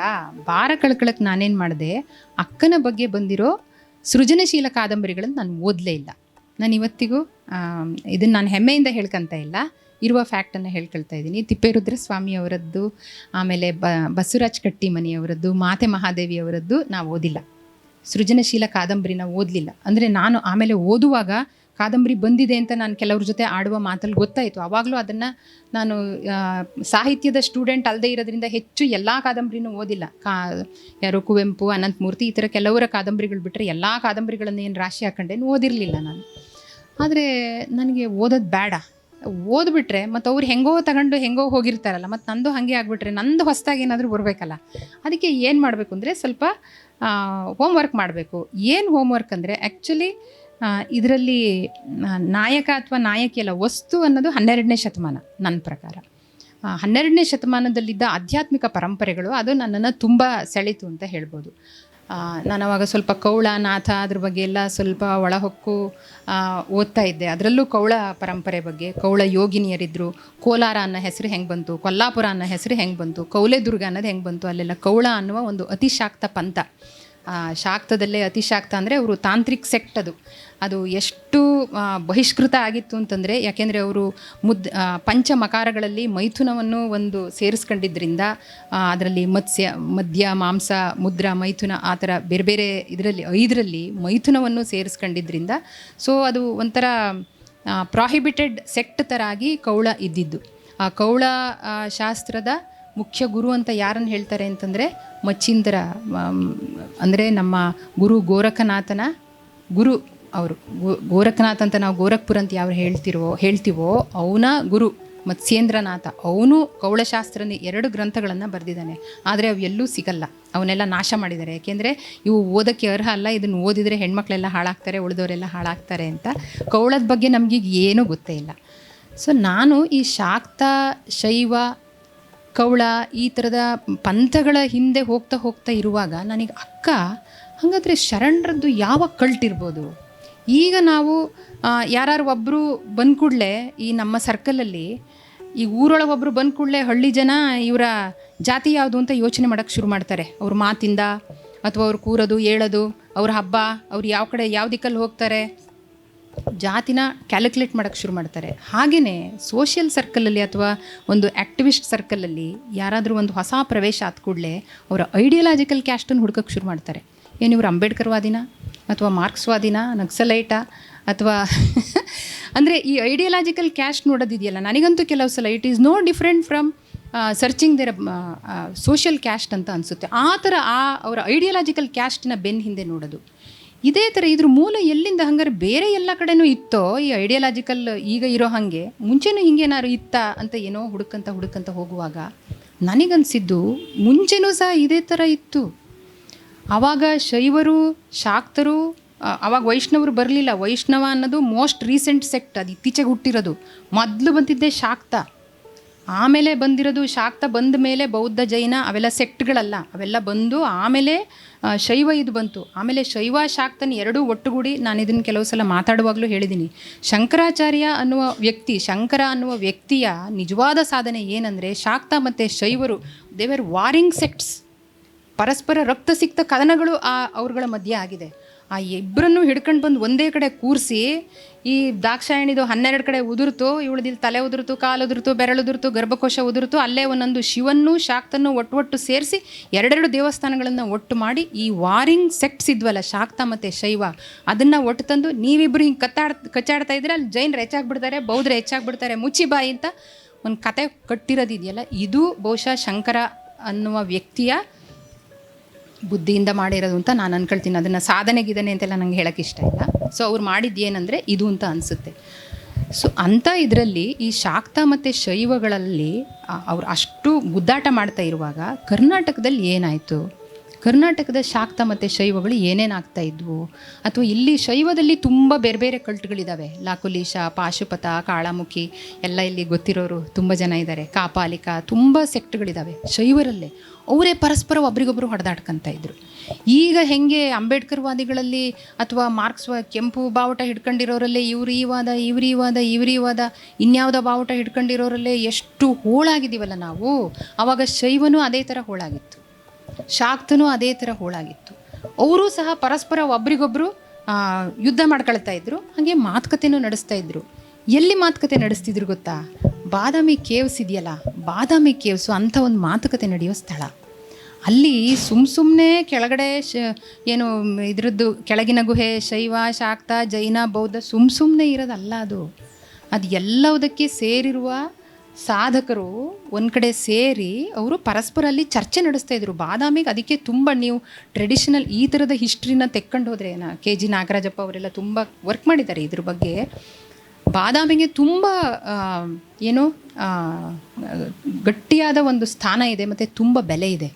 ಭಾರ ಕಳ್ಕೊಳ್ಳೋಕ್ಕೆ ನಾನೇನು ಮಾಡಿದೆ, ಅಕ್ಕನ ಬಗ್ಗೆ ಬಂದಿರೋ ಸೃಜನಶೀಲ ಕಾದಂಬರಿಗಳನ್ನು ನಾನು ಓದಲೇ ಇಲ್ಲ. ನಾನು ಇವತ್ತಿಗೂ ಇದನ್ನು ನಾನು ಹೆಮ್ಮೆಯಿಂದ ಹೇಳ್ಕೊತ ಇಲ್ಲ, ಇರುವ ಫ್ಯಾಕ್ಟನ್ನು ಹೇಳ್ಕೊಳ್ತಾ ಇದ್ದೀನಿ. ತಿಪ್ಪೇರುದ್ರ ಸ್ವಾಮಿ ಅವರದ್ದು, ಆಮೇಲೆ ಬಸವರಾಜ್ ಕಟ್ಟಿಮನಿಯವರದ್ದು, ಮಾತೆ ಮಹಾದೇವಿ ಅವರದ್ದು ನಾವು ಓದಿಲ್ಲ. ಸೃಜನಶೀಲ ಕಾದಂಬರಿನ ಓದಲಿಲ್ಲ. ಅಂದರೆ ನಾನು ಆಮೇಲೆ ಓದುವಾಗ ಕಾದಂಬರಿ ಬಂದಿದೆ ಅಂತ ನಾನು ಕೆಲವ್ರ ಜೊತೆ ಆಡುವ ಮಾತಲ್ಲಿ ಗೊತ್ತಾಯಿತು. ಆವಾಗಲೂ ಅದನ್ನು ನಾನು ಸಾಹಿತ್ಯದ ಸ್ಟೂಡೆಂಟ್ ಅಲ್ಲದೆ ಇರೋದ್ರಿಂದ ಹೆಚ್ಚು ಎಲ್ಲ ಕಾದಂಬರಿನೂ ಓದಿಲ್ಲ. ಯಾರೋ ಕುವೆಂಪು, ಅನಂತಮೂರ್ತಿ ಈ ಥರ ಕೆಲವರ ಕಾದಂಬರಿಗಳು ಬಿಟ್ಟರೆ ಎಲ್ಲ ಕಾದಂಬರಿಗಳನ್ನು ಏನು ರಾಶಿ ಹಾಕೊಂಡೇನು ಓದಿರಲಿಲ್ಲ ನಾನು. ಆದರೆ ನನಗೆ ಓದೋದು ಬೇಡ, ಓದ್ಬಿಟ್ರೆ ಮತ್ತು ಅವ್ರು ಹೆಂಗೋ ಹೋಗಿರ್ತಾರಲ್ಲ, ಮತ್ತು ನಂದು ಹಾಗೆ ಆಗಿಬಿಟ್ರೆ ನಂದು ಹೊಸದಾಗಿ ಏನಾದರೂ ಬರಬೇಕಲ್ಲ. ಅದಕ್ಕೆ ಏನು ಮಾಡಬೇಕು ಅಂದರೆ ಸ್ವಲ್ಪ ಹೋಮ್ವರ್ಕ್ ಮಾಡಬೇಕು. ಏನು ಹೋಮ್ವರ್ಕ್ ಅಂದರೆ ಆ್ಯಕ್ಚುಲಿ ಇದರಲ್ಲಿ ನಾಯಕ ಅಥವಾ ನಾಯಕಿಯಲ್ಲ, ವಸ್ತು ಅನ್ನೋದು 12ನೇ ಶತಮಾನ ನನ್ನ ಪ್ರಕಾರ. 12ನೇ ಶತಮಾನದಲ್ಲಿದ್ದ ಆಧ್ಯಾತ್ಮಿಕ ಪರಂಪರೆಗಳು ಅದು ನನ್ನನ್ನು ತುಂಬ ಸೆಳೀತು ಅಂತ ಹೇಳ್ಬೋದು. ನಾನು ಅವಾಗ ಸ್ವಲ್ಪ ಕೌಳ, ನಾಥ ಅದ್ರ ಬಗ್ಗೆ ಎಲ್ಲ ಸ್ವಲ್ಪ ಒಳಹೊಕ್ಕು ಓದ್ತಾ ಇದ್ದೆ. ಅದರಲ್ಲೂ ಕೌಳ ಪರಂಪರೆ ಬಗ್ಗೆ, ಕೌಳ ಯೋಗಿನಿಯರಿದ್ದರು, ಕೋಲಾರ ಅನ್ನೋ ಹೆಸರು ಹೆಂಗೆ ಬಂತು, ಕೊಲ್ಲಾಪುರ ಅನ್ನೋ ಹೆಸರು ಹೆಂಗೆ ಬಂತು, ಕೌಲೆದುರ್ಗ ಅನ್ನೋದು ಹೆಂಗೆ ಬಂತು, ಅಲ್ಲೆಲ್ಲ ಕೌಳ ಅನ್ನುವ ಒಂದು ಅತಿಶಾಕ್ತ ಪಂಥ. ಶಾಕ್ತದಲ್ಲೇ ಅತಿಶಾಕ್ತ ಅಂದರೆ ಅವರು ತಾಂತ್ರಿಕ್ ಸೆಕ್ಟ್. ಅದು ಎಷ್ಟು ಬಹಿಷ್ಕೃತ ಆಗಿತ್ತು ಅಂತಂದರೆ, ಯಾಕೆಂದರೆ ಅವರು ಪಂಚಮಕಾರಗಳಲ್ಲಿ ಮೈಥುನವನ್ನು ಒಂದು ಸೇರಿಸ್ಕೊಂಡಿದ್ದರಿಂದ, ಅದರಲ್ಲಿ ಮದ್ಯ, ಮಾಂಸ, ಮುದ್ರ, ಮೈಥುನ ಆ ಥರ ಬೇರೆ ಬೇರೆ ಇದರಲ್ಲಿ 5ರಲ್ಲಿ ಮೈಥುನವನ್ನು ಸೇರಿಸ್ಕೊಂಡಿದ್ದರಿಂದ ಸೊ ಅದು ಒಂಥರ ಪ್ರಾಹಿಬಿಟೆಡ್ ಸೆಕ್ಟ್ ಥರ ಆಗಿ ಕೌಳ ಇದ್ದಿದ್ದು. ಆ ಕೌಳ ಶಾಸ್ತ್ರದ ಮುಖ್ಯ ಗುರು ಅಂತ ಯಾರನ್ನು ಹೇಳ್ತಾರೆ ಅಂತಂದರೆ ಮಚ್ಚೀಂದ್ರ, ಅಂದರೆ ನಮ್ಮ ಗುರು ಗೋರಖನಾಥನ ಗುರು ಅವರು. ಗೋರಖನಾಥ್ ಅಂತ ನಾವು ಗೋರಖ್ಪುರ ಅಂತ ಯಾವ ಹೇಳ್ತೀವೋ ಅವನ ಗುರು ಮತ್ಸ್ಯೇಂದ್ರನಾಥ. ಅವನು ಕೌಳಶಾಸ್ತ್ರನ 2 ಗ್ರಂಥಗಳನ್ನು ಬರೆದಿದ್ದಾನೆ. ಆದರೆ ಅವು ಎಲ್ಲೂ ಸಿಗಲ್ಲ, ಅವನ್ನೆಲ್ಲ ನಾಶ ಮಾಡಿದ್ದಾರೆ. ಯಾಕೆಂದರೆ ಇವು ಓದೋಕ್ಕೆ ಅರ್ಹ ಅಲ್ಲ, ಇದನ್ನು ಓದಿದರೆ ಹೆಣ್ಮಕ್ಳೆಲ್ಲ ಹಾಳಾಗ್ತಾರೆ, ಉಳಿದವರೆಲ್ಲ ಹಾಳಾಗ್ತಾರೆ ಅಂತ. ಕೌಳದ ಬಗ್ಗೆ ನಮಗೀಗ ಏನೂ ಗೊತ್ತೇ ಇಲ್ಲ. ಸೊ ನಾನು ಈ ಶಾಕ್ತ, ಶೈವ, ಕೌಳ ಈ ಥರದ ಪಂಥಗಳ ಹಿಂದೆ ಹೋಗ್ತಾ ಇರುವಾಗ ನನಗೆ ಅಕ್ಕ, ಹಾಗಾದರೆ ಶರಣರದ್ದು ಯಾವ ಕಲ್ಟ್ ಇರ್ಬೋದು? ಈಗ ನಾವು ಯಾರು ಒಬ್ಬರು ಬಂದ ಕೂಡಲೇ ಈ ನಮ್ಮ ಸರ್ಕಲಲ್ಲಿ, ಈ ಊರೊಳಗೆ ಒಬ್ಬರು ಬಂದ ಕೂಡಲೇ ಹಳ್ಳಿ ಜನ ಇವರ ಜಾತಿ ಯಾವುದು ಅಂತ ಯೋಚನೆ ಮಾಡೋಕ್ಕೆ ಶುರು ಮಾಡ್ತಾರೆ. ಅವ್ರ ಮಾತಿಂದ, ಅಥವಾ ಅವ್ರು ಕೂರೋದು, ಹೇಳೋದು, ಅವ್ರ ಹಬ್ಬ, ಅವ್ರು ಯಾವ ಕಡೆ ಯಾವ ದಿಕ್ಕಲ್ಲಿ ಹೋಗ್ತಾರೆ, ಜಾತಿನ ಕ್ಯಾಲ್ಕುಲೇಟ್ ಮಾಡೋಕ್ಕೆ ಶುರು ಮಾಡ್ತಾರೆ. ಹಾಗೆಯೇ ಸೋಷಿಯಲ್ ಸರ್ಕಲಲ್ಲಿ ಅಥವಾ ಒಂದು ಆ್ಯಕ್ಟಿವಿಸ್ಟ್ ಸರ್ಕಲಲ್ಲಿ ಯಾರಾದರೂ ಒಂದು ಹೊಸ ಪ್ರವೇಶ ಆದ ಕೂಡಲೇ ಅವರ ಐಡಿಯಾಲಜಿಕಲ್ ಕ್ಯಾಸ್ಟನ್ನು ಹುಡ್ಕೋಕ್ಕೆ ಶುರು ಮಾಡ್ತಾರೆ. ಏನು ಇವರು ಅಂಬೇಡ್ಕರ್ವಾದಿನ ಅಥವಾ ಮಾರ್ಕ್ಸ್ವಾದಿನ, ನಕ್ಸಲೈಟ, ಅಥವಾ ಅಂದರೆ ಈ ಐಡಿಯಾಲಜಿಕಲ್ ಕ್ಯಾಸ್ಟ್ ನೋಡೋದಿದೆಯಲ್ಲ, ನನಗಂತೂ ಕೆಲವು ಸಲ it is no different from searching their social caste ಅಂತ ಅನಿಸುತ್ತೆ. ಆ ಥರ ಅವರ ಐಡಿಯಾಲಜಿಕಲ್ ಕ್ಯಾಸ್ಟಿನ ಬೆನ್ನ ಹಿಂದೆ ನೋಡೋದು. ಇದೇ ಥರ ಇದ್ರ ಮೂಲ ಎಲ್ಲಿಂದ? ಹಂಗಾರೆ ಬೇರೆ ಎಲ್ಲ ಕಡೆನೂ ಇತ್ತೋ ಈ ಐಡಿಯಾಲಜಿಕಲ್ ಈಗ ಇರೋ ಹಾಗೆ ಮುಂಚೆನೂ ಹಿಂಗೇನಾದ್ರು ಇತ್ತಾ ಅಂತ ಏನೋ ಹುಡುಕಂತ ಹೋಗುವಾಗ ನನಗನ್ಸಿದ್ದು ಮುಂಚೆನೂ ಸಹ ಇದೇ ಥರ ಇತ್ತು. ಆವಾಗ ಶೈವರು, ಶಾಕ್ತರು, ಆವಾಗ ವೈಷ್ಣವರು ಬರಲಿಲ್ಲ. ವೈಷ್ಣವ ಅನ್ನೋದು ಮೋಸ್ಟ್ ರೀಸೆಂಟ್ ಸೆಕ್ಟ್, ಅದು ಇತ್ತೀಚೆಗೆ ಹುಟ್ಟಿರೋದು. ಮೊದಲು ಬಂದಿದ್ದೆ ಶಾಕ್ತ, ಆಮೇಲೆ ಬಂದಿರೋದು ಶಾಕ್ತ. ಬಂದ ಮೇಲೆ ಬೌದ್ಧ, ಜೈನ ಅವೆಲ್ಲ ಸೆಕ್ಟ್ಗಳಲ್ಲ, ಅವೆಲ್ಲ ಬಂದು ಆಮೇಲೆ ಶೈವ ಇದು ಬಂತು. ಆಮೇಲೆ ಶೈವ ಶಾಕ್ತನ ಎರಡೂ ಒಟ್ಟುಗೂಡಿ, ನಾನು ಇದನ್ನು ಕೆಲವು ಸಲ ಮಾತಾಡುವಾಗಲೂ ಹೇಳಿದ್ದೀನಿ, ಶಂಕರಾಚಾರ್ಯ ಅನ್ನುವ ವ್ಯಕ್ತಿ, ಶಂಕರ ಅನ್ನುವ ವ್ಯಕ್ತಿಯ ನಿಜವಾದ ಸಾಧನೆ ಏನಂದರೆ, ಶಾಕ್ತ ಮತ್ತು ಶೈವರು ದೇವರ್ ವಾರಿಂಗ್ ಸೆಕ್ಟ್ಸ್, ಪರಸ್ಪರ ರಕ್ತ ಸಿಕ್ತ ಕದನಗಳು ಅವ್ರಗಳ ಮಧ್ಯೆ ಆಗಿದೆ. ಆ ಇಬ್ಬರನ್ನು ಹಿಡ್ಕೊಂಡು ಬಂದು ಒಂದೇ ಕಡೆ ಕೂರಿಸಿ, ಈ ದಾಕ್ಷಾಯಣಿದು 12 ಕಡೆ ಉದುರ್ತು, ಇವಳದಿಲ್ಲಿ ತಲೆ ಉದುರ್ತು, ಕಾಲು ಉದುರ್ತು, ಬೆರಳುದುರ್ತು, ಗರ್ಭಕೋಶ ಉದುರ್ತು, ಅಲ್ಲೇ ಒಂದೊಂದು ಶಿವನ್ನು ಶಾಕ್ತನ್ನು ಒಟ್ಟು ಸೇರಿಸಿ 2 ದೇವಸ್ಥಾನಗಳನ್ನು ಒಟ್ಟು ಮಾಡಿ ಈ ವಾರಿಂಗ್ ಸೆಕ್ಟ್ಸ್ ಇದ್ವಲ್ಲ ಶಾಕ್ತ ಮತ್ತು ಶೈವ, ಅದನ್ನು ಒಟ್ಟು ತಂದು ನೀವಿಬ್ಬರು ಹಿಂಗೆ ಕಚ್ಚಾಡ್ತಾ ಇದ್ರೆ ಅಲ್ಲಿ ಜೈನರು ಹೆಚ್ಚಾಗ್ಬಿಡ್ತಾರೆ, ಬೌದ್ಧರು ಹೆಚ್ಚಾಗ್ಬಿಡ್ತಾರೆ, ಮುಚ್ಚಿ ಬಾಯಿ ಅಂತ ಒಂದು ಕತೆ ಕಟ್ಟಿರೋದಿದೆಯಲ್ಲ, ಇದು ಬಹುಶಃ ಶಂಕರ ಅನ್ನುವ ವ್ಯಕ್ತಿಯ ಬುದ್ಧಿಯಿಂದ ಮಾಡಿರೋದು ಅಂತ ನಾನು ಅಂದ್ಕೊಳ್ತೀನಿ. ಅದನ್ನು ಸಾಧನೆಗಿದ್ದಾನೆ ಅಂತೆಲ್ಲ ನಂಗೆ ಹೇಳೋಕ್ಕೆ ಇಷ್ಟ ಇಲ್ಲ. ಸೊ ಅವ್ರು ಮಾಡಿದ್ದು ಏನಂದರೆ ಇದು ಅಂತ ಅನಿಸುತ್ತೆ. ಸೊ ಅಂಥ ಇದರಲ್ಲಿ ಈ ಶಾಕ್ತ ಮತ್ತು ಶೈವಗಳಲ್ಲಿ ಅವ್ರು ಅಷ್ಟು ಗುದ್ದಾಟ ಮಾಡ್ತಾ ಇರುವಾಗ ಕರ್ನಾಟಕದಲ್ಲಿ ಏನಾಯಿತು, ಕರ್ನಾಟಕದ ಶಾಕ್ತ ಮತ್ತು ಶೈವಗಳು ಏನೇನಾಗ್ತಾ ಇದ್ವು, ಅಥವಾ ಇಲ್ಲಿ ಶೈವದಲ್ಲಿ ತುಂಬ ಬೇರೆ ಬೇರೆ ಕಲ್ಟ್ಗಳಿದ್ದಾವೆ. ಲಾಕುಲೀಶ, ಪಾಶುಪತ, ಕಾಳಾಮುಖಿ ಎಲ್ಲ ಇಲ್ಲಿ ಗೊತ್ತಿರೋರು ತುಂಬ ಜನ ಇದ್ದಾರೆ. ಕಾಪಾಲಿಕ, ತುಂಬ ಸೆಕ್ಟ್ಗಳಿದ್ದಾವೆ ಶೈವರಲ್ಲೇ. ಅವರೇ ಪರಸ್ಪರ ಒಬ್ರಿಗೊಬ್ಬರು ಹೊಡೆದಾಡ್ಕೊತ ಇದ್ರು. ಈಗ ಹೆಂಗೆ ಅಂಬೇಡ್ಕರ್ವಾದಿಗಳಲ್ಲಿ ಅಥವಾ ಕೆಂಪು ಬಾವುಟ ಹಿಡ್ಕೊಂಡಿರೋರಲ್ಲೇ ಇವ್ರು ಈ ವಾದ ಇನ್ಯಾವುದೋ ಬಾವುಟ ಹಿಡ್ಕೊಂಡಿರೋರಲ್ಲೇ ಎಷ್ಟು ಹೋಳಾಗಿದ್ದೀವಲ್ಲ ನಾವು. ಆವಾಗ ಶೈವನೂ ಅದೇ ಥರ ಹೋಳಾಗಿತ್ತು, ಶಾಕ್ತನೂ ಅದೇ ಥರ ಹೋಳಾಗಿತ್ತು. ಅವರೂ ಸಹ ಪರಸ್ಪರ ಒಬ್ರಿಗೊಬ್ಬರು ಯುದ್ಧ ಮಾಡ್ಕೊಳ್ತಾ ಇದ್ರು, ಹಾಗೆ ಮಾತುಕತೆನೂ ನಡೆಸ್ತಾ ಇದ್ರು. ಎಲ್ಲಿ ಮಾತುಕತೆ ನಡೆಸ್ತಿದ್ರು ಗೊತ್ತಾ? ಬಾದಾಮಿ ಕೇವ್ಸ್ ಇದೆಯಲ್ಲ, ಬಾದಾಮಿ ಕೇವ್ಸು ಅಂಥ ಒಂದು ಮಾತುಕತೆ ನಡೆಯೋ ಸ್ಥಳ. ಅಲ್ಲಿ ಸುಮ್ಮನೆ ಕೆಳಗಡೆ ಏನು ಇದ್ರದ್ದು ಕೆಳಗಿನ ಗುಹೆ, ಶೈವ, ಶಾಕ್ತ, ಜೈನ, ಬೌದ್ಧ ಸುಮ್ಮನೆ ಇರೋದಲ್ಲ. ಅದು ಎಲ್ಲದಕ್ಕೆ ಸೇರಿರುವ ಸಾಧಕರು ಒಂದು ಕಡೆ ಸೇರಿ ಅವರು ಪರಸ್ಪರ ಅಲ್ಲಿ ಚರ್ಚೆ ನಡೆಸ್ತಾ ಇದ್ರು. ಬಾದಾಮಿಗೆ ಅದಕ್ಕೆ ತುಂಬ, ನೀವು ಟ್ರೆಡಿಷನಲ್ ಈ ಥರದ ಹಿಸ್ಟ್ರಿನ ತೆಕ್ಕೊಂಡು ಹೋದರೆ, KG ನಾಗರಾಜಪ್ಪ ಅವರೆಲ್ಲ ತುಂಬ ವರ್ಕ್ ಮಾಡಿದ್ದಾರೆ ಇದ್ರ ಬಗ್ಗೆ. ಬಾದಾಮಿಗೆ ತುಂಬ ಏನು ಗಟ್ಟಿಯಾದ ಒಂದು ಸ್ಥಾನ ಇದೆ ಮತ್ತು ತುಂಬ ಬೆಲೆ ಇದೆ.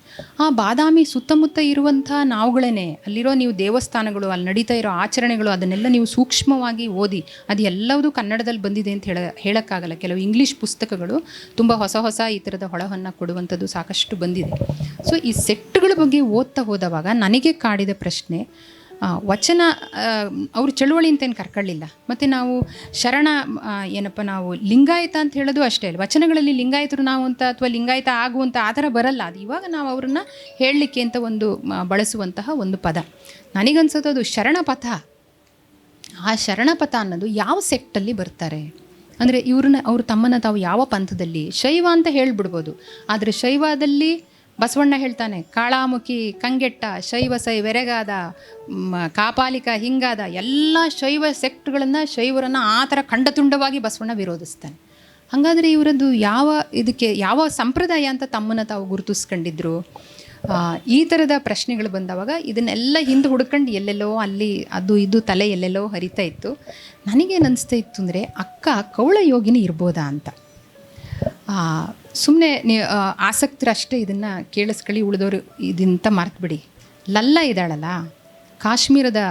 ಆ ಬಾದಾಮಿ ಸುತ್ತಮುತ್ತ ಇರುವಂಥ ನಾವುಗಳೇ ಅಲ್ಲಿರೋ ನೀವು ದೇವಸ್ಥಾನಗಳು, ಅಲ್ಲಿ ನಡೀತಾ ಇರೋ ಆಚರಣೆಗಳು, ಅದನ್ನೆಲ್ಲ ನೀವು ಸೂಕ್ಷ್ಮವಾಗಿ ಓದಿ. ಅದು ಎಲ್ಲವೂ ಕನ್ನಡದಲ್ಲಿ ಬಂದಿದೆ ಅಂತ ಹೇಳೋಕ್ಕಾಗಲ್ಲ. ಕೆಲವು ಇಂಗ್ಲೀಷ್ ಪುಸ್ತಕಗಳು ತುಂಬ ಹೊಸ ಈ ಥರದ ಹೊಳವನ್ನು ಕೊಡುವಂಥದ್ದು ಸಾಕಷ್ಟು ಬಂದಿದೆ. ಸೊ ಈ ಸೆಟ್ಗಳ ಬಗ್ಗೆ ಓದ್ತಾ ಹೋದವಾಗ ನನಗೆ ಕಾಡಿದ ಪ್ರಶ್ನೆ, ವಚನ ಅವರು ಚಳುವಳಿ ಅಂತೇನು ಕರ್ಕೊಳ್ಳಿಲ್ಲ. ಮತ್ತು ನಾವು ನಾವು ಲಿಂಗಾಯತ ಅಂತ ಹೇಳೋದು ಅಷ್ಟೇ ಅಲ್ಲ. ವಚನಗಳಲ್ಲಿ ಲಿಂಗಾಯತರು ನಾವು ಅಂತ ಅಥವಾ ಲಿಂಗಾಯತ ಆಗುವಂಥ ಆ ಥರ ಬರಲ್ಲ. ಅದು ಇವಾಗ ನಾವು ಅವ್ರನ್ನ ಹೇಳಲಿಕ್ಕೆ ಅಂತ ಒಂದು ಬಳಸುವಂತಹ ಒಂದು ಪದ. ನನಗನ್ಸೋದು ಅದು ಶರಣಪಥ. ಆ ಶರಣಪಥ ಅನ್ನೋದು ಯಾವ ಸೆಕ್ಟಲ್ಲಿ ಬರ್ತಾರೆ ಅಂದರೆ ಅವ್ರು ತಮ್ಮನ್ನು ತಾವು ಯಾವ ಪಂಥದಲ್ಲಿ, ಶೈವ ಅಂತ ಹೇಳಿಬಿಡ್ಬೋದು. ಆದರೆ ಶೈವದಲ್ಲಿ ಬಸವಣ್ಣ ಹೇಳ್ತಾನೆ, ಕಾಳಾಮುಖಿ ಕಂಗೆಟ್ಟ ಶೈವ ವೆರೆಗಾದ ಕಾಪಾಲಿಕ ಹಿಂಗಾದ ಎಲ್ಲ ಶೈವ ಸೆಕ್ಟ್ಗಳನ್ನು, ಶೈವರನ್ನು ಆ ಥರ ಖಂಡತುಂಡವಾಗಿ ಬಸವಣ್ಣ ವಿರೋಧಿಸ್ತಾನೆ. ಹಾಗಾದರೆ ಇವರದ್ದು ಯಾವ ಸಂಪ್ರದಾಯ ಅಂತ ತಮ್ಮನ್ನು ತಾವು ಗುರುತಿಸ್ಕೊಂಡಿದ್ರು? ಈ ಥರದ ಪ್ರಶ್ನೆಗಳು ಬಂದವಾಗ ಇದನ್ನೆಲ್ಲ ಹಿಂದೆ ಹುಡ್ಕೊಂಡು ಎಲ್ಲೆಲ್ಲೋ ಅಲ್ಲಿ ಅದು ಇದು ತಲೆ ಎಲ್ಲೆಲ್ಲೋ ಹರಿತಾ ಇತ್ತು. ನನಗೇನು ಅನಿಸ್ತಾ ಇತ್ತು ಅಂದರೆ, ಅಕ್ಕ ಕೌಳ ಯೋಗಿನಿ ಇರ್ಬೋದಾ ಅಂತ. ಸುಮ್ಮನೆ ಆಸಕ್ತರಷ್ಟೇ ಇದನ್ನು ಕೇಳಿಸ್ಕೊಳ್ಳಿ, ಉಳಿದವರು ಇದಂತ ಮರ್ತುಬಿಡಿ. ಲಲ್ಲ ಇದ್ದಾಳಲ್ಲ, ಕಾಶ್ಮೀರದ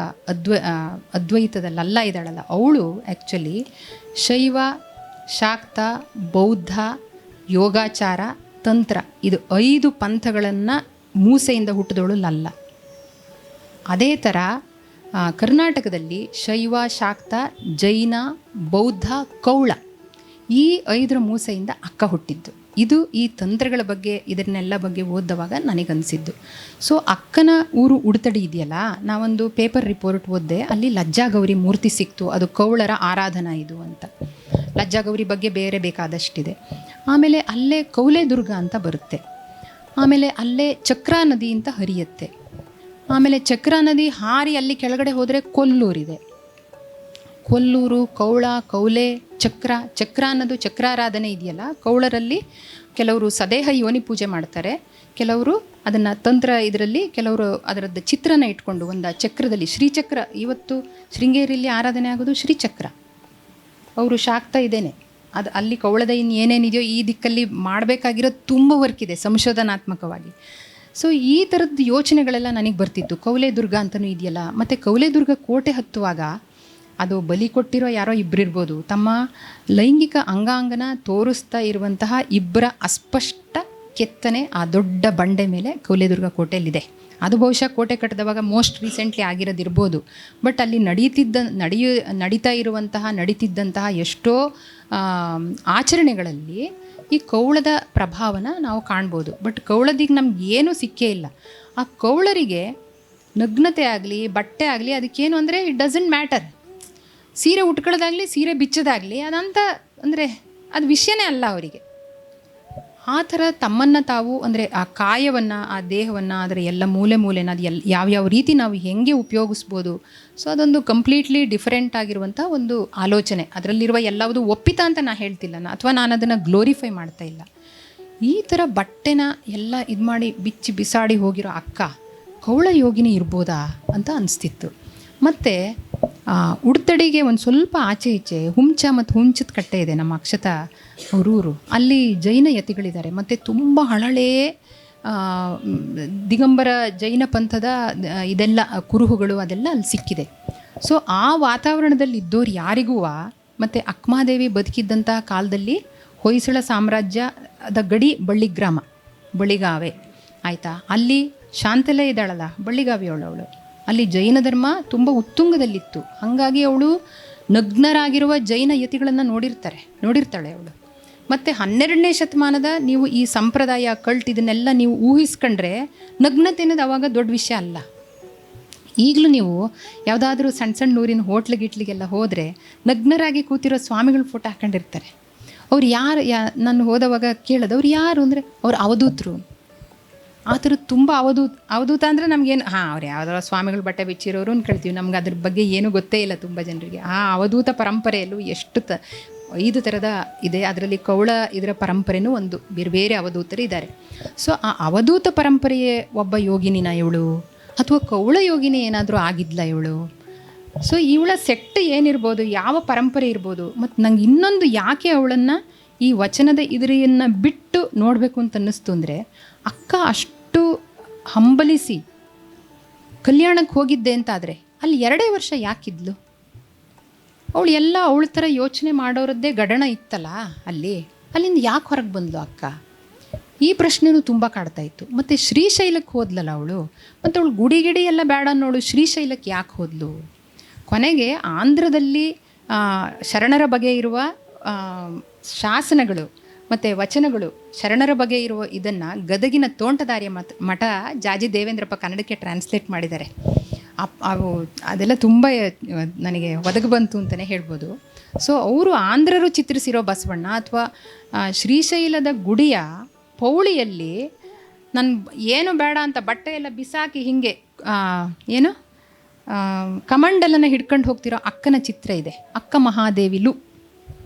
ಅದ್ವೈತದ ಲಲ್ಲ ಇದ್ದಾಳಲ್ಲ, ಅವಳು ಆ್ಯಕ್ಚುಲಿ ಶೈವ, ಶಾಕ್ತ, ಬೌದ್ಧ, ಯೋಗಾಚಾರ, ತಂತ್ರ ಇದು 5 ಪಂಥಗಳನ್ನು ಮೂಸೆಯಿಂದ ಹುಟ್ಟಿದವಳು ಲಲ್ಲ. ಅದೇ ಥರ ಕರ್ನಾಟಕದಲ್ಲಿ ಶೈವ, ಶಾಕ್ತ, ಜೈನ, ಬೌದ್ಧ, ಕೌಳ ಈ 5 ಮೂಸೆಯಿಂದ ಅಕ್ಕ ಹುಟ್ಟಿದ್ದು. ಇದು ಈ ತಂತ್ರಗಳ ಬಗ್ಗೆ ಇದನ್ನೆಲ್ಲ ಬಗ್ಗೆ ಓದುವಾಗ ನನಗನ್ಸಿದ್ದು. ಸೊ ಅಕ್ಕನ ಊರು ಉಡುತಡಿ ಇದೆಯಲ್ಲ, ನಾವೊಂದು ಪೇಪರ್ ರಿಪೋರ್ಟ್ ಓದಿದೆ, ಅಲ್ಲಿ ಲಜ್ಜಾಗೌರಿ ಮೂರ್ತಿ ಸಿಕ್ತು. ಅದು ಕೌಳರ ಆರಾಧನಾ ಇದು ಅಂತ. ಲಜ್ಜಾಗೌರಿ ಬಗ್ಗೆ ಬೇರೆ ಬೇಕಾದಷ್ಟಿದೆ. ಆಮೇಲೆ ಅಲ್ಲೇ ಕೌಲೆ ದುರ್ಗ ಅಂತ ಬರುತ್ತೆ. ಆಮೇಲೆ ಅಲ್ಲೇ ಚಕ್ರಾ ನದಿ ಅಂತ ಹರಿಯುತ್ತೆ. ಆಮೇಲೆ ಚಕ್ರಾ ನದಿ ಹಾರಿ ಅಲ್ಲಿ ಕೆಳಗಡೆ ಹೋದರೆ ಕೊಲ್ಲೂರಿದೆ. ಕೊಲ್ಲೂರು, ಕೌಳ, ಕೌಲೆ, ಚಕ್ರ ಅನ್ನೋದು ಚಕ್ರಾರಾಧನೆ ಇದೆಯಲ್ಲ, ಕೌಳರಲ್ಲಿ ಕೆಲವರು ಸದೇಹ ಯೋನಿ ಪೂಜೆ ಮಾಡ್ತಾರೆ, ಕೆಲವರು ಅದನ್ನು ತಂತ್ರ ಇದರಲ್ಲಿ ಕೆಲವರು ಅದರದ್ದು ಚಿತ್ರನ ಇಟ್ಕೊಂಡು ಒಂದು ಚಕ್ರದಲ್ಲಿ ಶ್ರೀಚಕ್ರ, ಇವತ್ತು ಶೃಂಗೇರಿಯಲ್ಲಿ ಆರಾಧನೆ ಆಗೋದು ಶ್ರೀಚಕ್ರ. ಅವರು ಶಾಕ್ತ ಇದ್ದೇನೆ, ಅದು ಅಲ್ಲಿ ಕೌಳದ ಏನೇನಿದೆಯೋ ಈ ದಿಕ್ಕಲ್ಲಿ ಮಾಡಬೇಕಾಗಿರೋದು ತುಂಬ ವರ್ಕ್ ಇದೆ ಸಂಶೋಧನಾತ್ಮಕವಾಗಿ. ಸೊ ಈ ಥರದ್ದು ಯೋಚನೆಗಳೆಲ್ಲ ನನಗೆ ಬರ್ತಿತ್ತು. ಕೌಲೆ ದುರ್ಗ ಅಂತಲೂ ಇದೆಯಲ್ಲ, ಮತ್ತು ಕೌಲೆ ದುರ್ಗ ಕೋಟೆ ಹತ್ತುವಾಗ ಅದು ಬಲಿ ಕೊಟ್ಟಿರೋ ಯಾರೋ ಇಬ್ಬರಿರ್ಬೋದು, ತಮ್ಮ ಲೈಂಗಿಕ ಅಂಗಾಂಗನ ತೋರಿಸ್ತಾ ಇರುವಂತಹ ಇಬ್ಬರ ಅಸ್ಪಷ್ಟ ಕೆತ್ತನೆ ಆ ದೊಡ್ಡ ಬಂಡೆ ಮೇಲೆ ಕೌಲೆದುರ್ಗ ಕೋಟೆಯಲ್ಲಿದೆ. ಅದು ಬಹುಶಃ ಕೋಟೆ ಕಟ್ಟಿದವಾಗ ಮೋಸ್ಟ್ ರೀಸೆಂಟ್ಲಿ ಆಗಿರೋದಿರ್ಬೋದು. ಬಟ್ ಅಲ್ಲಿ ನಡೀತಿದ್ದಂತಹ ಎಷ್ಟೋ ಆಚರಣೆಗಳಲ್ಲಿ ಈ ಕೌಳದ ಪ್ರಭಾವನ ನಾವು ಕಾಣ್ಬೋದು. ಬಟ್ ಕೌಳದಿಗೆ ನಮ್ಗೆ ಏನೂ ಸಿಕ್ಕೇ ಇಲ್ಲ. ಆ ಕೌಳರಿಗೆ ನಗ್ನತೆ ಆಗಲಿ ಬಟ್ಟೆ ಆಗಲಿ ಅದಕ್ಕೇನು ಅಂದರೆ ಇಟ್ ಡಸಂಟ್ ಮ್ಯಾಟರ್. ಸೀರೆ ಉಟ್ಕೊಳ್ಳೋದಾಗಲಿ ಸೀರೆ ಬಿಚ್ಚೋದಾಗಲಿ ಅದಂತ ಅಂದರೆ ಅದು ವಿಷಯನೇ ಅಲ್ಲ ಅವರಿಗೆ. ಆ ಥರ ತಮ್ಮನ್ನು ತಾವು ಅಂದರೆ ಆ ಕಾಯವನ್ನು, ಆ ದೇಹವನ್ನು, ಅದರ ಎಲ್ಲ ಮೂಲೆನ ಅದು ಯಾವ್ಯಾವ ರೀತಿ ನಾವು ಹೇಗೆ ಉಪಯೋಗಿಸ್ಬೋದು. ಸೊ ಅದೊಂದು ಕಂಪ್ಲೀಟ್ಲಿ ಡಿಫರೆಂಟ್ ಆಗಿರುವಂಥ ಒಂದು ಆಲೋಚನೆ. ಅದರಲ್ಲಿರುವ ಎಲ್ಲವುದು ಒಪ್ಪಿತ ಅಂತ ನಾನು ಹೇಳ್ತಿಲ್ಲ, ಅಥವಾ ನಾನು ಅದನ್ನು ಗ್ಲೋರಿಫೈ ಮಾಡ್ತಾ ಇಲ್ಲ. ಈ ಥರ ಬಟ್ಟೆನ ಎಲ್ಲ ಇದು ಮಾಡಿ ಬಿಚ್ಚಿ ಬಿಸಾಡಿ ಹೋಗಿರೋ ಅಕ್ಕ ಕೌಳ ಯೋಗಿನಿ ಇರ್ಬೋದಾ ಅಂತ ಅನಿಸ್ತಿತ್ತು. ಮತ್ತು ಉಡುತಡಿಗೆ ಒಂದು ಸ್ವಲ್ಪ ಆಚೆ ಈಚೆ ಹುಂಚ ಮತ್ತು ಹುಂಚದ ಕಟ್ಟೆ ಇದೆ, ನಮ್ಮ ಅಕ್ಷತಾ ಅವರೂರು. ಅಲ್ಲಿ ಜೈನ ಯತಿಗಳಿದ್ದಾರೆ ಮತ್ತು ತುಂಬ ಹಳಳೆ ದಿಗಂಬರ ಜೈನ ಪಂಥದ ಇದೆಲ್ಲ ಕುರುಹುಗಳು ಅದೆಲ್ಲ ಅಲ್ಲಿ ಸಿಕ್ಕಿದೆ. ಸೊ ಆ ವಾತಾವರಣದಲ್ಲಿ ಇದ್ದವ್ರು ಯಾರಿಗೂ ಮತ್ತು ಅಕ್ಮಾದೇವಿ ಬದುಕಿದ್ದಂಥ ಕಾಲದಲ್ಲಿ ಹೊಯ್ಸಳ ಸಾಮ್ರಾಜ್ಯದ ಗಡಿ ಬಳ್ಳಿಗಾವೆ ಆಯಿತಾ. ಅಲ್ಲಿ ಶಾಂತಲೆ ಇದ್ದಾಳಲ್ಲ ಬಳ್ಳಿಗಾವಿಯವಳು, ಅಲ್ಲಿ ಜೈನ ಧರ್ಮ ತುಂಬ ಉತ್ತುಂಗದಲ್ಲಿತ್ತು. ಹಾಗಾಗಿ ಅವಳು ನಗ್ನರಾಗಿರುವ ಜೈನ ಯತಿಗಳನ್ನು ನೋಡಿರ್ತಾಳೆ ಅವಳು. ಮತ್ತು 12ನೇ ಶತಮಾನದ ನೀವು ಈ ಸಂಪ್ರದಾಯ ಕಲ್ಟ್ ಇದನ್ನೆಲ್ಲ ನೀವು ಊಹಿಸ್ಕೊಂಡ್ರೆ ನಗ್ನತೆ ಅನ್ನೋದು ಅವಾಗ ದೊಡ್ಡ ವಿಷಯ ಅಲ್ಲ. ಈಗಲೂ ನೀವು ಯಾವುದಾದ್ರೂ ಸಣ್ಣ ಊರಿನ ಹೋಟ್ಲಿಗೆಲ್ಲ ಹೋದರೆ ನಗ್ನರಾಗಿ ಕೂತಿರೋ ಸ್ವಾಮಿಗಳು ಫೋಟೋ ಹಾಕೊಂಡಿರ್ತಾರೆ. ಅವ್ರು ಯಾರು ನಾನು ಹೋದವಾಗ ಕೇಳೋದು ಅವ್ರು ಯಾರು ಅಂದರೆ ಅವ್ರು ಅವಧೂತರು. ಆ ಥರದ್ದು ತುಂಬ ಅವಧೂತ ಅಂದರೆ ನಮಗೇನು ಅವ್ರು ಯಾವುದೋ ಸ್ವಾಮಿಗಳು ಬಟ್ಟೆ ಬಿಚ್ಚಿರೋರು ಕೇಳ್ತೀವಿ, ನಮ್ಗೆ ಅದ್ರ ಬಗ್ಗೆ ಏನೂ ಗೊತ್ತೇ ಇಲ್ಲ ತುಂಬ ಜನರಿಗೆ. ಆ ಅವಧೂತ ಪರಂಪರೆಯಲ್ಲೂ ಎಷ್ಟು 5 ಥರದ ಇದೆ. ಅದರಲ್ಲಿ ಕೌಳ ಇದರ ಪರಂಪರೆನೂ ಒಂದು ಬೇರೆ ಅವಧೂತರು ಇದ್ದಾರೆ. ಸೊ ಆ ಅವಧೂತ ಪರಂಪರೆಯೇ ಒಬ್ಬ ಯೋಗಿನಿನ ಇವಳು, ಅಥವಾ ಕೌಳ ಯೋಗಿನಿ ಏನಾದರೂ ಆಗಿದ್ಲ ಇವಳು? ಸೊ ಇವಳ ಸೆಟ್ ಏನಿರ್ಬೋದು, ಯಾವ ಪರಂಪರೆ ಇರ್ಬೋದು, ಮತ್ತು ನಂಗೆ ಇನ್ನೊಂದು ಯಾಕೆ ಅವಳನ್ನು ಈ ವಚನದ ಇದರಿಯನ್ನು ಬಿಟ್ಟು ನೋಡಬೇಕು ಅಂತ ಅನ್ನಿಸ್ತು ಅಂದರೆ, ಅಕ್ಕ ಅಷ್ಟು ಹಂಬಲಿಸಿ ಕಲ್ಯಾಣಕ್ಕೆ ಹೋಗಿದ್ದೆ ಅಂತಾದರೆ ಅಲ್ಲಿ 2 ವರ್ಷ ಯಾಕಿದ್ಲು? ಅವಳು ಎಲ್ಲ ಅವಳ ಥರ ಯೋಚನೆ ಮಾಡೋರದ್ದೇ ಗಡಣ ಇತ್ತಲ್ಲ ಅಲ್ಲಿಂದ ಯಾಕೆ ಹೊರಗೆ ಬಂದ್ಲು ಅಕ್ಕ? ಈ ಪ್ರಶ್ನೆನೂ ತುಂಬ ಕಾಡ್ತಾ ಇತ್ತು. ಮತ್ತು ಶ್ರೀಶೈಲಕ್ಕೆ ಹೋದ್ಲಲ್ಲ ಅವಳು, ಮತ್ತು ಅವಳು ಗುಡಿ ಎಲ್ಲ ಬೇಡ ಅನ್ನೋಳು ಶ್ರೀಶೈಲಕ್ಕೆ ಯಾಕೆ ಹೋದ್ಲು? ಕೊನೆಗೆ ಆಂಧ್ರದಲ್ಲಿ ಶರಣರ ಬಗ್ಗೆ ಇರುವ ಶಾಸನಗಳು ಮತ್ತು ವಚನಗಳು, ಶರಣರ ಬಗ್ಗೆ ಇರುವ ಇದನ್ನು ಗದಗಿನ ತೋಂಟದಾರ್ಯ ಮಠ ಜಾಜಿ ದೇವೇಂದ್ರಪ್ಪ ಕನ್ನಡಕ್ಕೆ ಟ್ರಾನ್ಸ್ಲೇಟ್ ಮಾಡಿದ್ದಾರೆ. ಅದೆಲ್ಲ ತುಂಬ ನನಗೆ ಒದಗಿ ಬಂತು ಅಂತಲೇ ಹೇಳ್ಬೋದು. ಸೊ ಅವರು ಆಂಧ್ರರು ಚಿತ್ರಿಸಿರೋ ಬಸವಣ್ಣ ಅಥವಾ ಶ್ರೀಶೈಲದ ಗುಡಿಯ ಪೌಳಿಯಲ್ಲಿ ನಾನು ಏನು ಬೇಡ ಅಂತ ಬಟ್ಟೆ ಎಲ್ಲ ಬಿಸಾಕಿ ಹೀಗೆ ಏನು ಕಮಂಡಲನ ಹಿಡ್ಕೊಂಡು ಹೋಗ್ತಿರೋ ಅಕ್ಕನ ಚಿತ್ರ ಇದೆ. ಅಕ್ಕ ಮಹಾದೇವಿಲು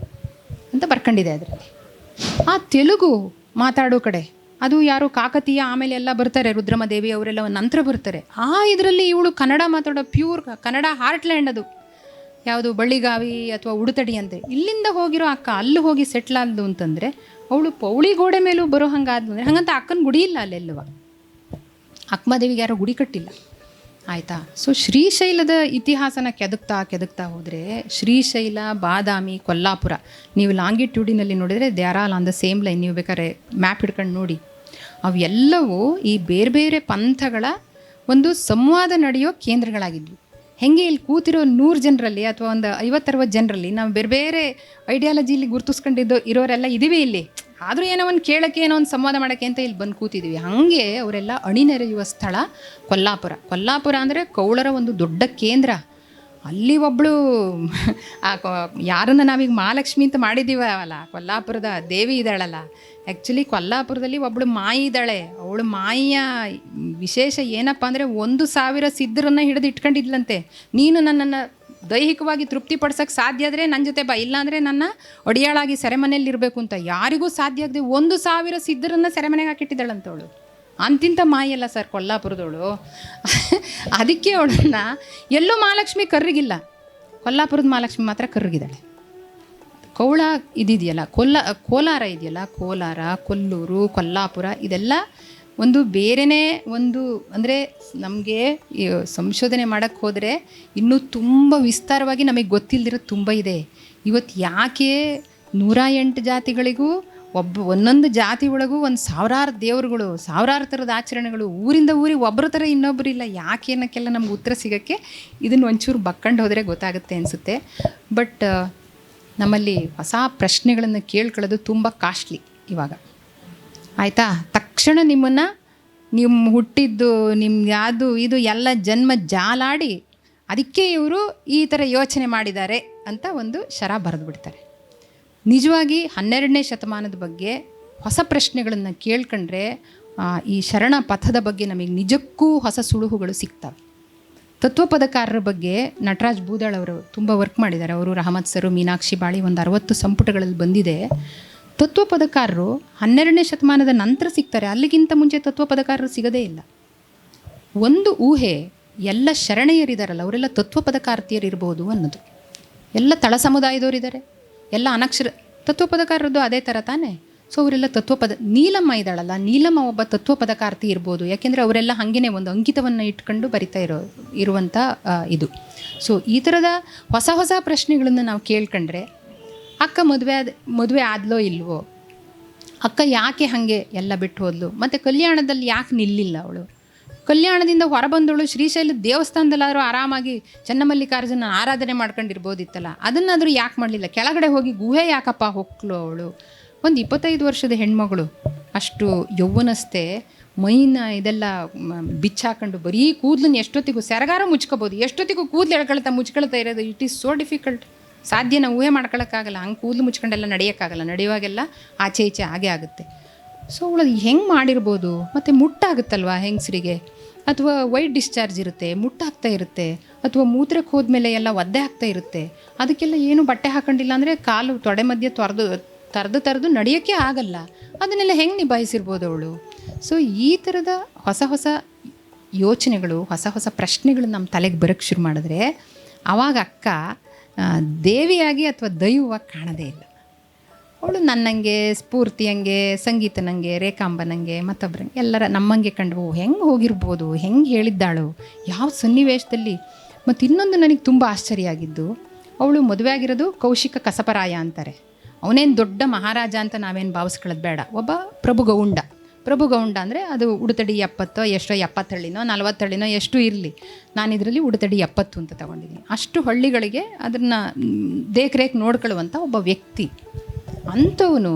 ಅಂತ ಬರ್ಕೊಂಡಿದೆ ಅದರಲ್ಲಿ. ಆ ತೆಲುಗು ಮಾತಾಡೋ ಕಡೆ ಅದು ಯಾರು ಕಾಕತೀಯ ಆಮೇಲೆ ಎಲ್ಲ ಬರ್ತಾರೆ, ರುದ್ರಮದೇವಿ ಅವರೆಲ್ಲ ನಂತರ ಬರ್ತಾರೆ. ಇದರಲ್ಲಿ ಇವಳು ಕನ್ನಡ ಮಾತಾಡೋ ಪ್ಯೂರ್ ಕನ್ನಡ ಹಾರ್ಟ್ಲ್ಯಾಂಡ್, ಅದು ಯಾವುದು ಬಳ್ಳಿಗಾವಿ ಅಥವಾ ಉಡುತಡಿ ಅಂತೆ. ಇಲ್ಲಿಂದ ಹೋಗಿರೋ ಅಕ್ಕ ಅಲ್ಲಿ ಹೋಗಿ ಸೆಟ್ಲ್ ಆದ್ಲು ಅಂತಂದರೆ ಅವಳು ಪೌಳಿ ಗೋಡೆ ಮೇಲೂ ಬರೋ ಹಂಗಾದ್ಲು ಅಂದರೆ, ಹಾಗಂತ ಅಕ್ಕನ ಗುಡಿ ಇಲ್ಲ ಅಲ್ಲೆಲ್ಲವ. ಅಕ್ಕಮಹಾದೇವಿಗೆ ಯಾರೋ ಗುಡಿ ಕಟ್ಟಿಲ್ಲ, ಆಯಿತಾ. ಸೊ ಶ್ರೀಶೈಲದ ಇತಿಹಾಸನ ಕೆದಕ್ತಾ ಹೋದರೆ ಶ್ರೀಶೈಲ, ಬಾದಾಮಿ, ಕೊಲ್ಲಾಪುರ, ನೀವು ಲಾಂಗಿಟ್ಯೂಡಿನಲ್ಲಿ ನೋಡಿದರೆ they are all on the same line. ನೀವು ಬೇಕಾದ್ರೆ ಮ್ಯಾಪ್ ಹಿಡ್ಕೊಂಡು ನೋಡಿ, ಅವೆಲ್ಲವೂ ಈ ಬೇರೆ ಬೇರೆ ಪಂಥಗಳ ಒಂದು ಸಂವಾದ ನಡೆಯೋ ಕೇಂದ್ರಗಳಾಗಿದ್ವು. ಹೆಂಗೆ ಇಲ್ಲಿ ಕೂತಿರೋ 100 ಜನರಲ್ಲಿ ಅಥವಾ ಒಂದು 50-60 ಜನರಲ್ಲಿ ನಾವು ಬೇರೆ ಬೇರೆ ಐಡಿಯಾಲಜಿಲಿ ಗುರುತಿಸ್ಕೊಂಡಿದ್ದು ಇರೋರೆಲ್ಲ ಇದ್ದೀವಿ ಇಲ್ಲಿ. ಆದರೂ ಏನೋ ಒಂದು ಕೇಳೋಕ್ಕೆ, ಏನೋ ಒಂದು ಸಂವಾದ ಮಾಡೋಕ್ಕೆ ಅಂತ ಇಲ್ಲಿ ಬಂದು ಕೂತಿದ್ದೀವಿ. ಹಾಗೆ ಅವರೆಲ್ಲ ಅಣಿನೆರೆಯುವ ಸ್ಥಳ ಕೊಲ್ಲಾಪುರ ಅಂದರೆ ಕೌಳರ ಒಂದು ದೊಡ್ಡ ಕೇಂದ್ರ. ಅಲ್ಲಿ ಒಬ್ಬಳು ಯಾರನ್ನು ನಾವೀಗ ಮಹಾಲಕ್ಷ್ಮಿ ಅಂತ ಮಾಡಿದ್ದೀವಲ್ಲ, ಕೊಲ್ಲಾಪುರದ ದೇವಿ ಇದ್ದಾಳಲ್ಲ, ಆ್ಯಕ್ಚುಲಿ ಕೊಲ್ಲಾಪುರದಲ್ಲಿ ಒಬ್ಬಳು ಮಾಯಿ ಇದ್ದಾಳೆ. ಅವಳು ಮಾಯಿಯ ವಿಶೇಷ ಏನಪ್ಪ ಅಂದರೆ 1,000 ಸಿದ್ಧರನ್ನು ಹಿಡಿದು ಇಟ್ಕೊಂಡಿದ್ಲಂತೆ. ನೀನು ನನ್ನನ್ನು ದೈಹಿಕವಾಗಿ ತೃಪ್ತಿಪಡಿಸೋಕ್ಕೆ ಸಾಧ್ಯ ಆದರೆ ನನ್ನ ಜೊತೆ ಬಾ, ಇಲ್ಲಾಂದರೆ ನನ್ನ ಒಡೆಯಾಳಾಗಿ ಸೆರೆಮನೆಯಲ್ಲಿ ಇರಬೇಕು ಅಂತ ಯಾರಿಗೂ ಸಾಧ್ಯ ಆಗದೆ 1,000 ಸಿದ್ಧರನ್ನು ಸೆರೆಮನೆಗೆ ಹಾಕಿಟ್ಟಿದ್ದಾಳಂತವಳು. ಅಂತಿಂಥ ಮಾಯಲ್ಲ ಸರ್ ಕೊಲ್ಲಾಪುರದವಳು. ಅದಕ್ಕೆ ಅವಳನ್ನು ಎಲ್ಲೂ ಮಹಾಲಕ್ಷ್ಮಿ ಕರ್ರಿಗಿಲ್ಲ, ಕೊಲ್ಲಾಪುರದ ಮಹಾಲಕ್ಷ್ಮಿ ಮಾತ್ರ ಕರ್ರಿಗಿದ್ದಾಳೆ. ಕೌಳ ಇದೆಯಲ್ಲ, ಕೋಲಾರ ಇದೆಯಲ್ಲ, ಕೋಲಾರ, ಕೊಲ್ಲೂರು, ಕೊಲ್ಲಾಪುರ, ಇದೆಲ್ಲ ಒಂದು ಬೇರೆಯೇ ಒಂದು ಅಂದರೆ ನಮಗೆ ಸಂಶೋಧನೆ ಮಾಡೋಕ್ಕೆ ಹೋದರೆ ಇನ್ನೂ ತುಂಬ ವಿಸ್ತಾರವಾಗಿ ನಮಗೆ ಗೊತ್ತಿಲ್ಲದಿರೋದು ತುಂಬ ಇದೆ. ಇವತ್ತು ಯಾಕೆ 108 ಜಾತಿಗಳಿಗೂ ಒಂದೊಂದು ಜಾತಿ ಒಳಗೂ ಒಂದು 1000 ದೇವರುಗಳು, 1000 ಥರದ ಆಚರಣೆಗಳು, ಊರಿಂದ ಊರಿಗೆ ಒಬ್ಬರ ಥರ ಇನ್ನೊಬ್ಬರು ಇಲ್ಲ, ಯಾಕೆ ಅನ್ನೋಕ್ಕೆಲ್ಲ ನಮ್ಗೆ ಉತ್ತರ ಸಿಗೋಕ್ಕೆ ಇದನ್ನು ಒಂಚೂರು ಬಕ್ಕೊಂಡು ಹೋದರೆ ಗೊತ್ತಾಗುತ್ತೆ ಅನಿಸುತ್ತೆ. ಬಟ್ ನಮ್ಮಲ್ಲಿ ಹೊಸ ಪ್ರಶ್ನೆಗಳನ್ನು ಕೇಳ್ಕೊಳ್ಳೋದು ತುಂಬ ಕಾಸ್ಟ್ಲಿ ಇವಾಗ, ಆಯಿತಾ. ತಕ್ಷಣ ನಿಮ್ಮ ಹುಟ್ಟಿದ್ದು ನಿಮ್ಗೆ ಅದು ಇದು ಎಲ್ಲ ಜನ್ಮ ಜಾಲಾಡಿ ಅದಕ್ಕೆ ಇವರು ಈ ಥರ ಯೋಚನೆ ಮಾಡಿದ್ದಾರೆ ಅಂತ ಒಂದು ಶರ ಬರೆದು ಬಿಡ್ತಾರೆ. ನಿಜವಾಗಿ 12ನೇ ಶತಮಾನದ ಬಗ್ಗೆ ಹೊಸ ಪ್ರಶ್ನೆಗಳನ್ನು ಕೇಳ್ಕೊಂಡ್ರೆ ಈ ಶರಣ ಪಥದ ಬಗ್ಗೆ ನಮಗೆ ನಿಜಕ್ಕೂ ಹೊಸ ಸುಳುಹುಗಳು ಸಿಗ್ತವೆ. ತತ್ವಪದಕಾರರ ಬಗ್ಗೆ ನಟರಾಜ್ ಬೂದಾಳ್ ಅವರು ತುಂಬ ವರ್ಕ್ ಮಾಡಿದ್ದಾರೆ. ಅವರು ರಹಮತ್ ಸರು, ಮೀನಾಕ್ಷಿ ಬಾಳಿ ಒಂದು 60 ಸಂಪುಟಗಳಲ್ಲಿ ಬಂದಿದೆ. ತತ್ವಪದಕಾರರು 12ನೇ ಶತಮಾನದ ನಂತರ ಸಿಗ್ತಾರೆ, ಅಲ್ಲಿಗಿಂತ ಮುಂಚೆ ತತ್ವಪದಕಾರರು ಸಿಗದೇ ಇಲ್ಲ. ಒಂದು ಊಹೆ, ಎಲ್ಲ ಶರಣೆಯರಿದ್ದಾರಲ್ಲ ಅವರೆಲ್ಲ ತತ್ವಪದಕಾರ್ತಿಯರು ಇರ್ಬೋದು ಅನ್ನೋದು. ಎಲ್ಲ ತಳ ಸಮುದಾಯದವರಿದ್ದಾರೆ, ಎಲ್ಲ ಅನಕ್ಷರ ತತ್ವಪದಕಾರರದ್ದು ಅದೇ ಥರ ತಾನೇ. ಸೊ ಅವರೆಲ್ಲ ನೀಲಮ್ಮ ಇದ್ದಾಳಲ್ಲ, ನೀಲಮ್ಮ ಒಬ್ಬ ತತ್ವಪದಕಾರ್ತಿ ಇರ್ಬೋದು, ಯಾಕೆಂದರೆ ಅವರೆಲ್ಲ ಹಾಗೇ ಒಂದು ಅಂಕಿತವನ್ನು ಇಟ್ಕೊಂಡು ಬರಿತಾ ಇರುವಂಥ ಇದು. ಸೊ ಈ ಥರದ ಹೊಸ ಪ್ರಶ್ನೆಗಳನ್ನು ನಾವು ಕೇಳ್ಕೊಂಡ್ರೆ, ಅಕ್ಕ ಮದುವೆ ಆದ್ಲೋ ಇಲ್ವೋ, ಅಕ್ಕ ಯಾಕೆ ಹಾಗೆ ಎಲ್ಲ ಬಿಟ್ಟು ಹೋದ್ಲು, ಮತ್ತು ಕಲ್ಯಾಣದಲ್ಲಿ ಯಾಕೆ ನಿಲ್ಲಿಲ್ಲ ಅವಳು, ಕಲ್ಯಾಣದಿಂದ ಹೊರಬಂದವಳು ಶ್ರೀಶೈಲ ದೇವಸ್ಥಾನದಲ್ಲಾದರೂ ಆರಾಮಾಗಿ ಚನ್ನಮಲ್ಲಿಕಾರ್ಜುನ ಆರಾಧನೆ ಮಾಡ್ಕೊಂಡಿರ್ಬೋದಿತ್ತಲ್ಲ, ಅದನ್ನಾದರೂ ಯಾಕೆ ಮಾಡಲಿಲ್ಲ, ಕೆಳಗಡೆ ಹೋಗಿ ಗುಹೆ ಯಾಕಪ್ಪ ಹೋಗ್ಲು ಅವಳು. ಒಂದು 25 ವರ್ಷದ ಹೆಣ್ಮಗಳು, ಅಷ್ಟು ಯೌವನಸ್ಥೆ, ಮೈನ ಇದೆಲ್ಲ ಬಿಚ್ಚಾಕೊಂಡು ಬರೀ ಕೂದಲನ್ನ ಎಷ್ಟೊತ್ತಿಗೂ ಸೆರಗಾರ ಮುಚ್ಕೋಬೋದು, ಎಷ್ಟೊತ್ತಿಗೂ ಕೂದಲು ಮುಚ್ಕೊಳ್ತಾ ಇರೋದು. It is so difficult. ಸಾಧ್ಯ ನಾವು ಊಹೆ ಮಾಡ್ಕೊಳಕ್ಕಾಗಲ್ಲ, ಹಂಗೆ ಕೂದಲು ಮುಚ್ಕೊಂಡೆಲ್ಲ ನಡೆಯೋಕ್ಕಾಗಲ್ಲ, ನಡೆಯುವಾಗೆಲ್ಲ ಆಚೆ ಈಚೆ ಹಾಗೆ ಆಗುತ್ತೆ. ಸೊ ಅವಳು ಹೆಂಗೆ ಮಾಡಿರ್ಬೋದು. ಮತ್ತು ಮುಟ್ಟಾಗುತ್ತಲ್ವ ಹೆಂಗಸರಿಗೆ, ಅಥವಾ ವೈಟ್ ಡಿಸ್ಚಾರ್ಜ್ ಇರುತ್ತೆ, ಮುಟ್ಟಾಗ್ತಾ ಇರುತ್ತೆ, ಅಥವಾ ಮೂತ್ರಕ್ಕೆ ಹೋದ್ಮೇಲೆ ಎಲ್ಲ ಒದ್ದೆ ಆಗ್ತಾ ಇರುತ್ತೆ, ಅದಕ್ಕೆಲ್ಲ ಏನು ಬಟ್ಟೆ ಹಾಕೊಂಡಿಲ್ಲ ಅಂದರೆ ಕಾಲು ತೊಡೆ ಮಧ್ಯೆ ತರದು ನಡೆಯೋಕ್ಕೆ ಆಗಲ್ಲ. ಅದನ್ನೆಲ್ಲ ಹೆಂಗೆ ನಿಭಾಯಿಸಿರ್ಬೋದು ಅವಳು. ಸೊ ಈ ಥರದ ಹೊಸ ಯೋಚನೆಗಳು, ಹೊಸ ಪ್ರಶ್ನೆಗಳು ನಮ್ಮ ತಲೆಗೆ ಬರೋಕ್ಕೆ ಶುರು ಮಾಡಿದ್ರೆ ಆವಾಗ ಅಕ್ಕ ದೇವಿಯಾಗಿ ಅಥವಾ ದೈವವಾಗಿ ಕಾಣದೇ ಇಲ್ಲ. ಅವಳು ನನ್ನಂಗೆ, ಸ್ಫೂರ್ತಿಯಂಗೆ, ಸಂಗೀತನಂಗೆ, ರೇಖಾಂಬನಂಗೆ, ಮತ್ತೊಬ್ಬರಂಗೆ ಎಲ್ಲರ ನಮ್ಮಂಗೆ ಕಂಡು ಹೆಂಗೆ ಹೋಗಿರ್ಬೋದು, ಹೆಂಗೆ ಹೇಳಿದ್ದಾಳು, ಯಾವ ಸನ್ನಿವೇಶದಲ್ಲಿ. ಮತ್ತು ಇನ್ನೊಂದು ನನಗೆ ತುಂಬ ಆಶ್ಚರ್ಯ ಆಗಿದ್ದು, ಅವಳು ಮದುವೆ ಆಗಿರೋದು ಕೌಶಿಕ ಕಸಪರಾಯ ಅಂತಾರೆ. ಅವನೇನು ದೊಡ್ಡ ಮಹಾರಾಜ ಅಂತ ನಾವೇನು ಭಾವಿಸ್ಕೊಳ್ಳೋದು ಬೇಡ, ಒಬ್ಬ ಪ್ರಭುಗೌಂಡ. ಪ್ರಭುಗೌಂಡ ಅಂದರೆ ಅದು ಉಡುತಡಿ 70 ಎಷ್ಟೋ 70 ಹಳ್ಳಿನೋ 40 ಹಳ್ಳಿನೋ ಎಷ್ಟು ಇರಲಿ, ನಾನು ಇದರಲ್ಲಿ ಉಡುತಡಿ 70 ಅಂತ ತೊಗೊಂಡಿದ್ದೀನಿ. ಅಷ್ಟು ಹಳ್ಳಿಗಳಿಗೆ ಅದನ್ನು ದೇಖರೇಖೆ ನೋಡ್ಕೊಳ್ಳುವಂಥ ಒಬ್ಬ ವ್ಯಕ್ತಿ. ಅಂಥವನು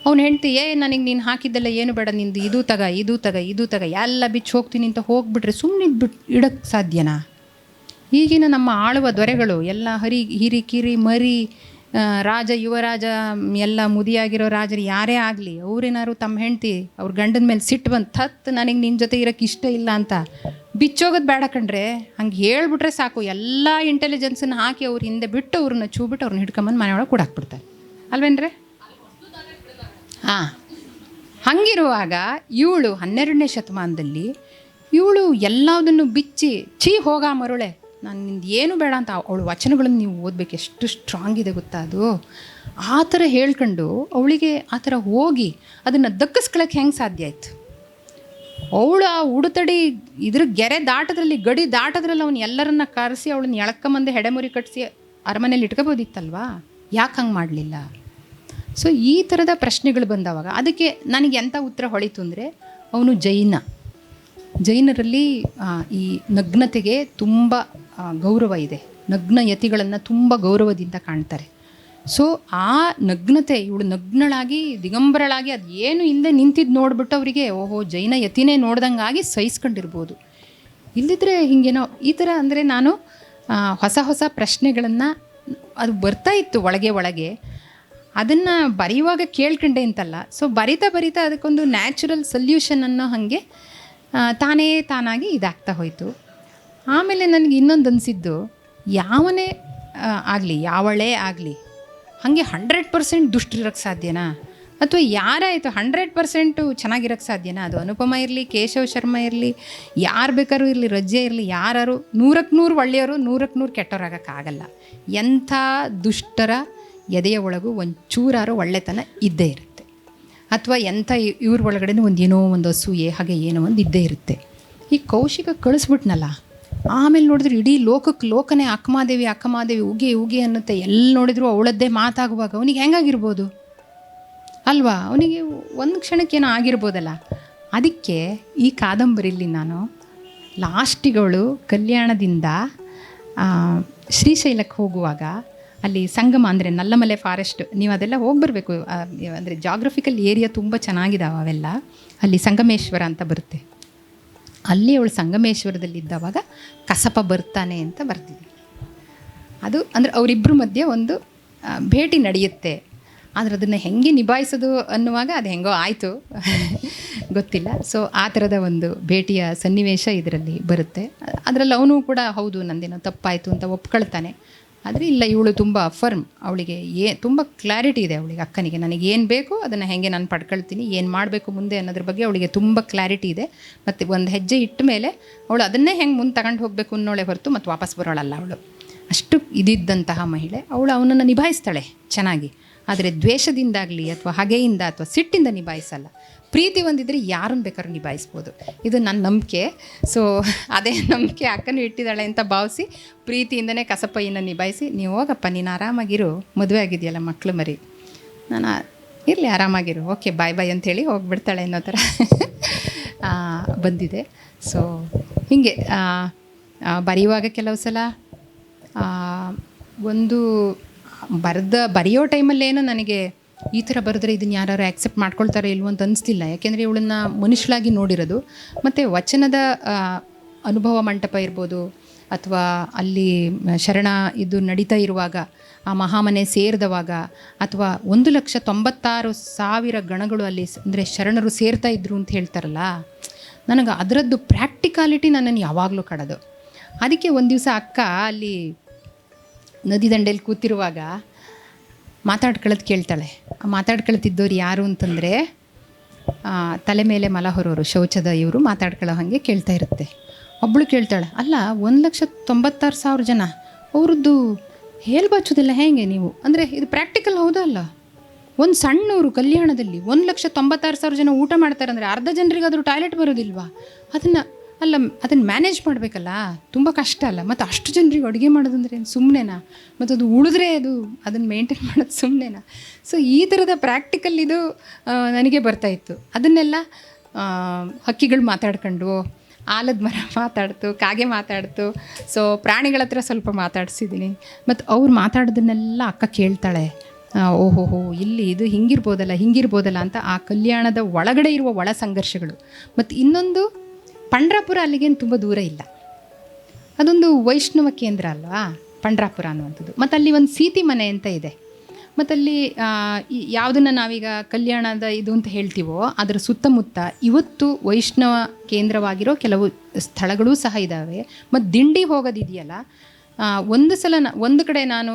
ಅವ್ನು ಹೇಳ್ತಿ, ನನಗೆ ನೀನು ಹಾಕಿದ್ದೆಲ್ಲ ಏನು ಬೇಡ, ನಿಂದು ಇದು ತಗ ಎಲ್ಲ ಬಿಚ್ಚಿ ಹೋಗ್ತೀನಿ ಅಂತ ಹೋಗ್ಬಿಟ್ರೆ ಸುಮ್ಮನೆ ಇಡಕ್ಕೆ ಸಾಧ್ಯನಾ? ಈಗಿನ ನಮ್ಮ ಆಳುವ ದೊರೆಗಳು ಎಲ್ಲ ಹಿರಿ ಕಿರಿ ಮರಿ ರಾಜ ಯುವರಾಜ ಎಲ್ಲ ಮುದಿಯಾಗಿರೋ ರಾಜರು ಯಾರೇ ಆಗಲಿ, ಅವ್ರೇನಾದ್ರು ತಮ್ಮ ಹೆಂಡ್ತಿ ಅವ್ರ ಗಂಡನ ಮೇಲೆ ಸಿಟ್ಟು ಬಂದು ನನಗೆ ನಿನ್ನ ಜೊತೆ ಇರೋಕ್ಕೆ ಇಷ್ಟ ಇಲ್ಲ ಅಂತ ಬಿಚ್ಚೋಗೋದು ಬೇಡ ಕಣ್ರೆ. ಹಂಗೆ ಹೇಳ್ಬಿಟ್ರೆ ಸಾಕು, ಎಲ್ಲ ಇಂಟೆಲಿಜೆನ್ಸನ್ನು ಹಾಕಿ ಅವ್ರ ಹಿಂದೆ ಬಿಟ್ಟು ಅವ್ರನ್ನ ಚೂಬಿಟ್ಟು ಅವ್ರನ್ನ ಹಿಡ್ಕೊಂಬಂದು ಮನೆಯೊಳಗೆ ಕೂಡಾಕ್ಬಿಡ್ತಾರೆ ಅಲ್ವೇನ್ರೆ? ಹಾಂ, ಹಂಗಿರುವಾಗ ಇವಳು 12ನೇ ಶತಮಾನದಲ್ಲಿ ಇವಳು ಎಲ್ಲದನ್ನು ಬಿಚ್ಚಿ ಹೋಗ ಮರುಳೆ, ನಾನು ನಿಂದು ಏನು ಬೇಡ ಅಂತ ಅವಳು ವಚನಗಳನ್ನು ನೀವು ಓದಬೇಕು, ಎಷ್ಟು ಸ್ಟ್ರಾಂಗ್ ಇದೆ ಗೊತ್ತಾ ಅದು. ಆ ಥರ ಹೇಳ್ಕೊಂಡು ಅವಳಿಗೆ ಆ ಥರ ಹೋಗಿ ಅದನ್ನು ದಕ್ಕಿಸ್ಕೊಳ್ಳೋಕ್ಕೆ ಹೆಂಗೆ ಸಾಧ್ಯ ಆಯಿತು? ಅವಳು ಆ ಉಡುತಡಿ ಇದ್ರ ಗೆರೆ ದಾಟದ್ರಲ್ಲಿ, ಗಡಿ ದಾಟದ್ರಲ್ಲಿ ಅವನು ಎಲ್ಲರನ್ನ ಕರೆಸಿ ಅವಳನ್ನ ಎಳ್ಕೊಂಬಂದು ಹೆಡೆಮುರಿ ಕಟ್ಟಿಸಿ ಅರಮನೇಲಿ ಇಟ್ಕೋಬೋದಿತ್ತಲ್ವಾ? ಯಾಕೆ ಹಂಗೆ ಮಾಡಲಿಲ್ಲ? ಸೊ ಈ ಥರದ ಪ್ರಶ್ನೆಗಳು ಬಂದವಾಗ ಅದಕ್ಕೆ ನನಗೆ ಎಂಥ ಉತ್ತರ ಹೊಳಿತು ಅಂದರೆ, ಅವನು ಜೈನರಲ್ಲಿ ಈ ನಗ್ನತೆಗೆ ತುಂಬ ಗೌರವ ಇದೆ. ನಗ್ನ ಯತಿಗಳನ್ನು ತುಂಬ ಗೌರವದಿಂದ ಕಾಣ್ತಾರೆ. ಸೊ ಆ ನಗ್ನತೆ, ಇವಳು ನಗ್ನಳಾಗಿ ದಿಗಂಬರಳಾಗಿ ಅದು ಏನು ಇಲ್ಲದೆ ನಿಂತಿದ್ದು ನೋಡಿಬಿಟ್ಟು ಅವರಿಗೆ ಓಹೋ ಜೈನ ಯತಿನೇ ನೋಡ್ದಂಗಾಗಿ ಸಹಿಸ್ಕೊಂಡಿರ್ಬೋದು. ಇಲ್ಲದಿದ್ದರೆ ಹಿಂಗೇನೋ ಈ ಥರ ಅಂದರೆ ನಾನು ಹೊಸ ಪ್ರಶ್ನೆಗಳನ್ನು ಅದು ಬರ್ತಾ ಇತ್ತು ಒಳಗೆ ಅದನ್ನು ಬರೆಯುವಾಗ ಕೇಳ್ಕೊಂಡೆ ಅಂತಲ್ಲ. ಸೊ ಬರಿತಾ ಅದಕ್ಕೊಂದು ನ್ಯಾಚುರಲ್ ಸೊಲ್ಯೂಷನ್ ಅನ್ನೋ ಹಾಗೆ ತಾನಾಗಿ ಇದಾಗ್ತಾ ಹೋಯಿತು. ಆಮೇಲೆ ನನಗೆ ಇನ್ನೊಂದು ಅನಿಸಿದ್ದು, ಯಾವನೇ ಆಗಲಿ ಯಾವಳೇ ಆಗಲಿ ಹಾಗೆ 100% ದುಷ್ಟರಿರೋಕ್ಕೆ ಸಾಧ್ಯನಾ? ಅಥವಾ ಯಾರಾಯಿತು 100% ಚೆನ್ನಾಗಿರೋಕ್ಕೆ ಸಾಧ್ಯನಾ? ಅದು ಅನುಪಮ ಇರಲಿ, ಕೇಶವ್ ಶರ್ಮಾ ಇರಲಿ, ಯಾರು ಬೇಕಾದ್ರೂ ಇರಲಿ, ರಜ್ಜೆ ಇರಲಿ, ಯಾರು 100ಕ್ಕೆ 100 ಒಳ್ಳೆಯವರು 100ಕ್ಕೆ 100 ಕೆಟ್ಟವರಾಗೋಕ್ಕಾಗಲ್ಲ. ಎಂಥ ದುಷ್ಟರ ಎದೆಯ ಒಳಗೂ ಒಂಚೂರಾರು ಒಳ್ಳೆತನ ಇದ್ದೇ ಇರುತ್ತೆ. ಅಥವಾ ಎಂಥ ಇವ್ರ ಒಳಗಡೆ ಒಂದು ಅಸೂಯೆ ಹಾಗೆ ಏನೋ ಒಂದು ಇದ್ದೇ ಇರುತ್ತೆ. ಈ ಕೌಶಿಕ ಕಳಿಸ್ಬಿಟ್ನಲ್ಲ, ಆಮೇಲೆ ನೋಡಿದ್ರೆ ಇಡೀ ಲೋಕನೇ ಅಕ್ಕಮಾದೇವಿ ಉಗಿ ಅನ್ನುತ್ತೆ. ಎಲ್ಲಿ ನೋಡಿದ್ರು ಅವಳದ್ದೇ ಮಾತಾಗುವಾಗ ಅವನಿಗೆ ಹೆಂಗಾಗಿರ್ಬೋದು ಅಲ್ವಾ? ಅವನಿಗೆ ಒಂದು ಕ್ಷಣಕ್ಕೇನೋ ಆಗಿರ್ಬೋದಲ್ಲ. ಅದಕ್ಕೆ ಈ ಕಾದಂಬರಿಲಿ ನಾನು ಲಾಸ್ಟಿಗಳು ಕಲ್ಯಾಣದಿಂದ ಶ್ರೀಶೈಲಕ್ಕೆ ಹೋಗುವಾಗ ಅಲ್ಲಿ ಸಂಗಮ ಅಂದರೆ ನಲ್ಲಮಲೆ ಫಾರೆಸ್ಟ್, ನೀವು ಅದೆಲ್ಲ ಹೋಗ್ಬರ್ಬೇಕು. ಅಂದರೆ ಜಾಗ್ರಫಿಕಲ್ ಏರಿಯಾ ತುಂಬ ಚೆನ್ನಾಗಿದ್ದಾವೆ ಅವೆಲ್ಲ. ಅಲ್ಲಿ ಸಂಗಮೇಶ್ವರ ಅಂತ ಬರುತ್ತೆ. ಅಲ್ಲಿ ಅವಳು ಸಂಗಮೇಶ್ವರದಲ್ಲಿದ್ದವಾಗ ಕಸಪ ಬರ್ತಾನೆ ಅಂತ ಬರ್ತಿದ್ದೆ. ಅದು ಅಂದರೆ ಅವರಿಬ್ಬರ ಮಧ್ಯೆ ಒಂದು ಭೇಟಿ ನಡೆಯುತ್ತೆ. ಆದರೆ ಅದನ್ನು ಹೆಂಗೆ ನಿಭಾಯಿಸೋದು ಅನ್ನುವಾಗ ಅದು ಹೆಂಗೋ ಆಯಿತು ಗೊತ್ತಿಲ್ಲ. ಸೊ ಆ ಥರದ ಒಂದು ಭೇಟಿಯ ಸನ್ನಿವೇಶ ಇದರಲ್ಲಿ ಬರುತ್ತೆ. ಅದರಲ್ಲಿ ಅವನು ಕೂಡ ಹೌದು ನಂದೇನೋ ತಪ್ಪಾಯಿತು ಅಂತ ಒಪ್ಕೊಳ್ತಾನೆ. ಆದರೆ ಇಲ್ಲ, ಇವಳು ತುಂಬ ಫರ್ಮ್, ಅವಳಿಗೆ ತುಂಬ ಕ್ಲಾರಿಟಿ ಇದೆ ಅವಳಿಗೆ, ಅಕ್ಕನಿಗೆ ನನಗೆ ಏನು ಬೇಕು ಅದನ್ನು ಹೆಂಗೆ ನಾನು ಪಡ್ಕೊಳ್ತೀನಿ, ಏನು ಮಾಡಬೇಕು ಮುಂದೆ ಅನ್ನೋದ್ರ ಬಗ್ಗೆ ಅವಳಿಗೆ ತುಂಬ ಕ್ಲಾರಿಟಿ ಇದೆ. ಮತ್ತು ಒಂದು ಹೆಜ್ಜೆ ಇಟ್ಟ ಮೇಲೆ ಅವಳು ಅದನ್ನೇ ಹೆಂಗೆ ಮುಂದೆ ತಗೊಂಡು ಹೋಗಬೇಕು ಅನ್ನೋಳೆ ಹೊರತು ಮತ್ತು ವಾಪಸ್ ಬರೋಳಲ್ಲ. ಅವಳು ಅಷ್ಟು ಇದಿದ್ದಂತಹ ಮಹಿಳೆ. ಅವಳು ಅವನನ್ನು ನಿಭಾಯಿಸ್ತಾಳೆ ಚೆನ್ನಾಗಿ. ಆದರೆ ದ್ವೇಷದಿಂದಾಗಲಿ ಅಥವಾ ಹಗೆಯಿಂದ ಅಥವಾ ಸಿಟ್ಟಿಂದ ನಿಭಾಯಿಸಲ್ಲ. ಪ್ರೀತಿ ಹೊಂದಿದ್ರೆ ಯಾರನ್ನು ಬೇಕಾದ್ರೂ ನಿಭಾಯಿಸ್ಬೋದು. ಇದು ನನ್ನ ನಂಬಿಕೆ. ಸೊ ಅದೇ ನಂಬಿಕೆ ಅಕ್ಕನೂ ಇಟ್ಟಿದ್ದಾಳೆ ಅಂತ ಭಾವಿಸಿ ಪ್ರೀತಿಯಿಂದನೇ ಕಸಪಯ್ಯನ ನಿಭಾಯಿಸಿ, ನೀವು ಹೋಗಪ್ಪ ನೀನು ಆರಾಮಾಗಿರು, ಮದುವೆ ಆಗಿದೆಯಲ್ಲ ಮಕ್ಕಳು ಮರಿ, ನಾನು ಇರಲಿ ಆರಾಮಾಗಿರು, ಓಕೆ ಬಾಯ್ ಅಂಥೇಳಿ ಹೋಗಿಬಿಡ್ತಾಳೆ ಅನ್ನೋ ಥರ ಬಂದಿದೆ. ಸೊ ಹೀಗೆ ಬರೆಯುವಾಗ ಕೆಲವು ಸಲ ಒಂದು ಬರೆಯೋ ಟೈಮಲ್ಲೇನೋ ನನಗೆ ಈ ಥರ ಬರೆದ್ರೆ ಇದನ್ನು ಯಾರು ಆ್ಯಕ್ಸೆಪ್ಟ್ ಮಾಡ್ಕೊಳ್ತಾರೆ ಇಲ್ವೋ ಅಂತ ಅನಿಸ್ತಿಲ್ಲ. ಯಾಕೆಂದರೆ ಇವಳನ್ನು ಮನುಷ್ಯಳಾಗಿ ನೋಡಿರೋದು, ಮತ್ತು ವಚನದ ಅನುಭವ ಮಂಟಪ ಇರ್ಬೋದು, ಅಥವಾ ಅಲ್ಲಿ ಶರಣ ಇದು ನಡೀತಾ ಇರುವಾಗ ಆ ಮಹಾಮನೆ ಸೇರಿದವಾಗ, ಅಥವಾ 1,96,000 ಗಣಗಳು ಅಲ್ಲಿ ಅಂದರೆ ಶರಣರು ಸೇರ್ತಾ ಇದ್ರು ಅಂತ ಹೇಳ್ತಾರಲ್ಲ, ನನಗೆ ಅದರದ್ದು ಪ್ರಾಕ್ಟಿಕಾಲಿಟಿ ನನ್ನನ್ನು ಯಾವಾಗಲೂ ಕಡೋದು. ಅದಕ್ಕೆ ಒಂದು ದಿವಸ ಅಕ್ಕ ಅಲ್ಲಿ ನದಿ ದಂಡೆಯಲ್ಲಿ ಕೂತಿರುವಾಗ ಮಾತಾಡ್ಕೊಳ್ಳೋದು ಕೇಳ್ತಾಳೆ. ಮಾತಾಡ್ಕೊಳ್ತಿದ್ದವ್ರು ಯಾರು ಅಂತಂದರೆ ತಲೆ ಮೇಲೆ ಮಲ ಹೊರೋರು, ಶೌಚದ ಇವರು ಮಾತಾಡ್ಕೊಳ್ಳೋ ಹಾಗೆ ಕೇಳ್ತಾ ಇರುತ್ತೆ. ಒಬ್ಬಳು ಕೇಳ್ತಾಳೆ, ಅಲ್ಲ 1,96,000 ಜನ ಅವ್ರದ್ದು ಹೇಳ್ಬಚ್ಚೋದಿಲ್ಲ ಹೇಗೆ ನೀವು ಅಂದರೆ ಇದು ಪ್ರಾಕ್ಟಿಕಲ್ ಹೌದಲ್ಲ. ಒಂದು ಸಣ್ಣವರು ಕಲ್ಯಾಣದಲ್ಲಿ 1,96,000 ಜನ ಊಟ ಮಾಡ್ತಾರೆ ಅಂದರೆ ಅರ್ಧ ಜನರಿಗಾದರೂ ಟಾಯ್ಲೆಟ್ ಬರೋದಿಲ್ವಾ? ಅದನ್ನು ಮ್ಯಾನೇಜ್ ಮಾಡಬೇಕಲ್ಲ, ತುಂಬ ಕಷ್ಟ ಅಲ್ಲ. ಮತ್ತು ಅಷ್ಟು ಜನರಿಗೆ ಅಡುಗೆ ಮಾಡೋದಂದ್ರೆ ಏನು ಸುಮ್ಮನೆನಾ? ಮತ್ತು ಅದು ಉಳಿದ್ರೆ ಅದನ್ನು ಮೇಂಟೈನ್ ಮಾಡೋದು ಸುಮ್ಮನೆನಾ? ಸೊ ಈ ಥರದ ಪ್ರಾಕ್ಟಿಕಲ್ ಇದು ನನಗೆ ಬರ್ತಾಯಿತ್ತು. ಅದನ್ನೆಲ್ಲ ಹಕ್ಕಿಗಳು ಮಾತಾಡ್ಕೊಂಡು, ಆಲದ ಮರ ಮಾತಾಡ್ತು, ಕಾಗೆ ಮಾತಾಡ್ತು. ಸೊ ಪ್ರಾಣಿಗಳ ಹತ್ರ ಸ್ವಲ್ಪ ಮಾತಾಡಿಸಿದ್ದೀನಿ. ಮತ್ತು ಅವ್ರು ಮಾತಾಡೋದನ್ನೆಲ್ಲ ಅಕ್ಕ ಕೇಳ್ತಾಳೆ. ಓಹೋಹೋ, ಇಲ್ಲಿ ಇದು ಹಿಂಗಿರ್ಬೋದಲ್ಲ ಅಂತ ಆ ಕಲ್ಯಾಣದ ಒಳಗಡೆ ಇರುವ ಒಳ ಸಂಘರ್ಷಗಳು. ಮತ್ತು ಇನ್ನೊಂದು, ಪಂಡ್ರಾಪುರ ಅಲ್ಲಿಗೇನು ತುಂಬ ದೂರ ಇಲ್ಲ, ಅದೊಂದು ವೈಷ್ಣವ ಕೇಂದ್ರ ಅಲ್ವಾ ಪಂಡ್ರಾಪುರ ಅನ್ನುವಂಥದ್ದು. ಮತ್ತು ಅಲ್ಲಿ ಒಂದು ಸೀತಿ ಮನೆ ಅಂತ ಇದೆ. ಮತ್ತಲ್ಲಿ ಯಾವುದನ್ನು ನಾವೀಗ ಕಲ್ಯಾಣದ ಇದು ಅಂತ ಹೇಳ್ತೀವೋ ಅದರ ಸುತ್ತಮುತ್ತ ಇವತ್ತು ವೈಷ್ಣವ ಕೇಂದ್ರವಾಗಿರೋ ಕೆಲವು ಸ್ಥಳಗಳೂ ಸಹ ಇದ್ದಾವೆ. ಮತ್ತು ದಿಂಡಿ ಹೋಗೋದಿದೆಯಲ್ಲ, ಒಂದು ಕಡೆ ನಾನು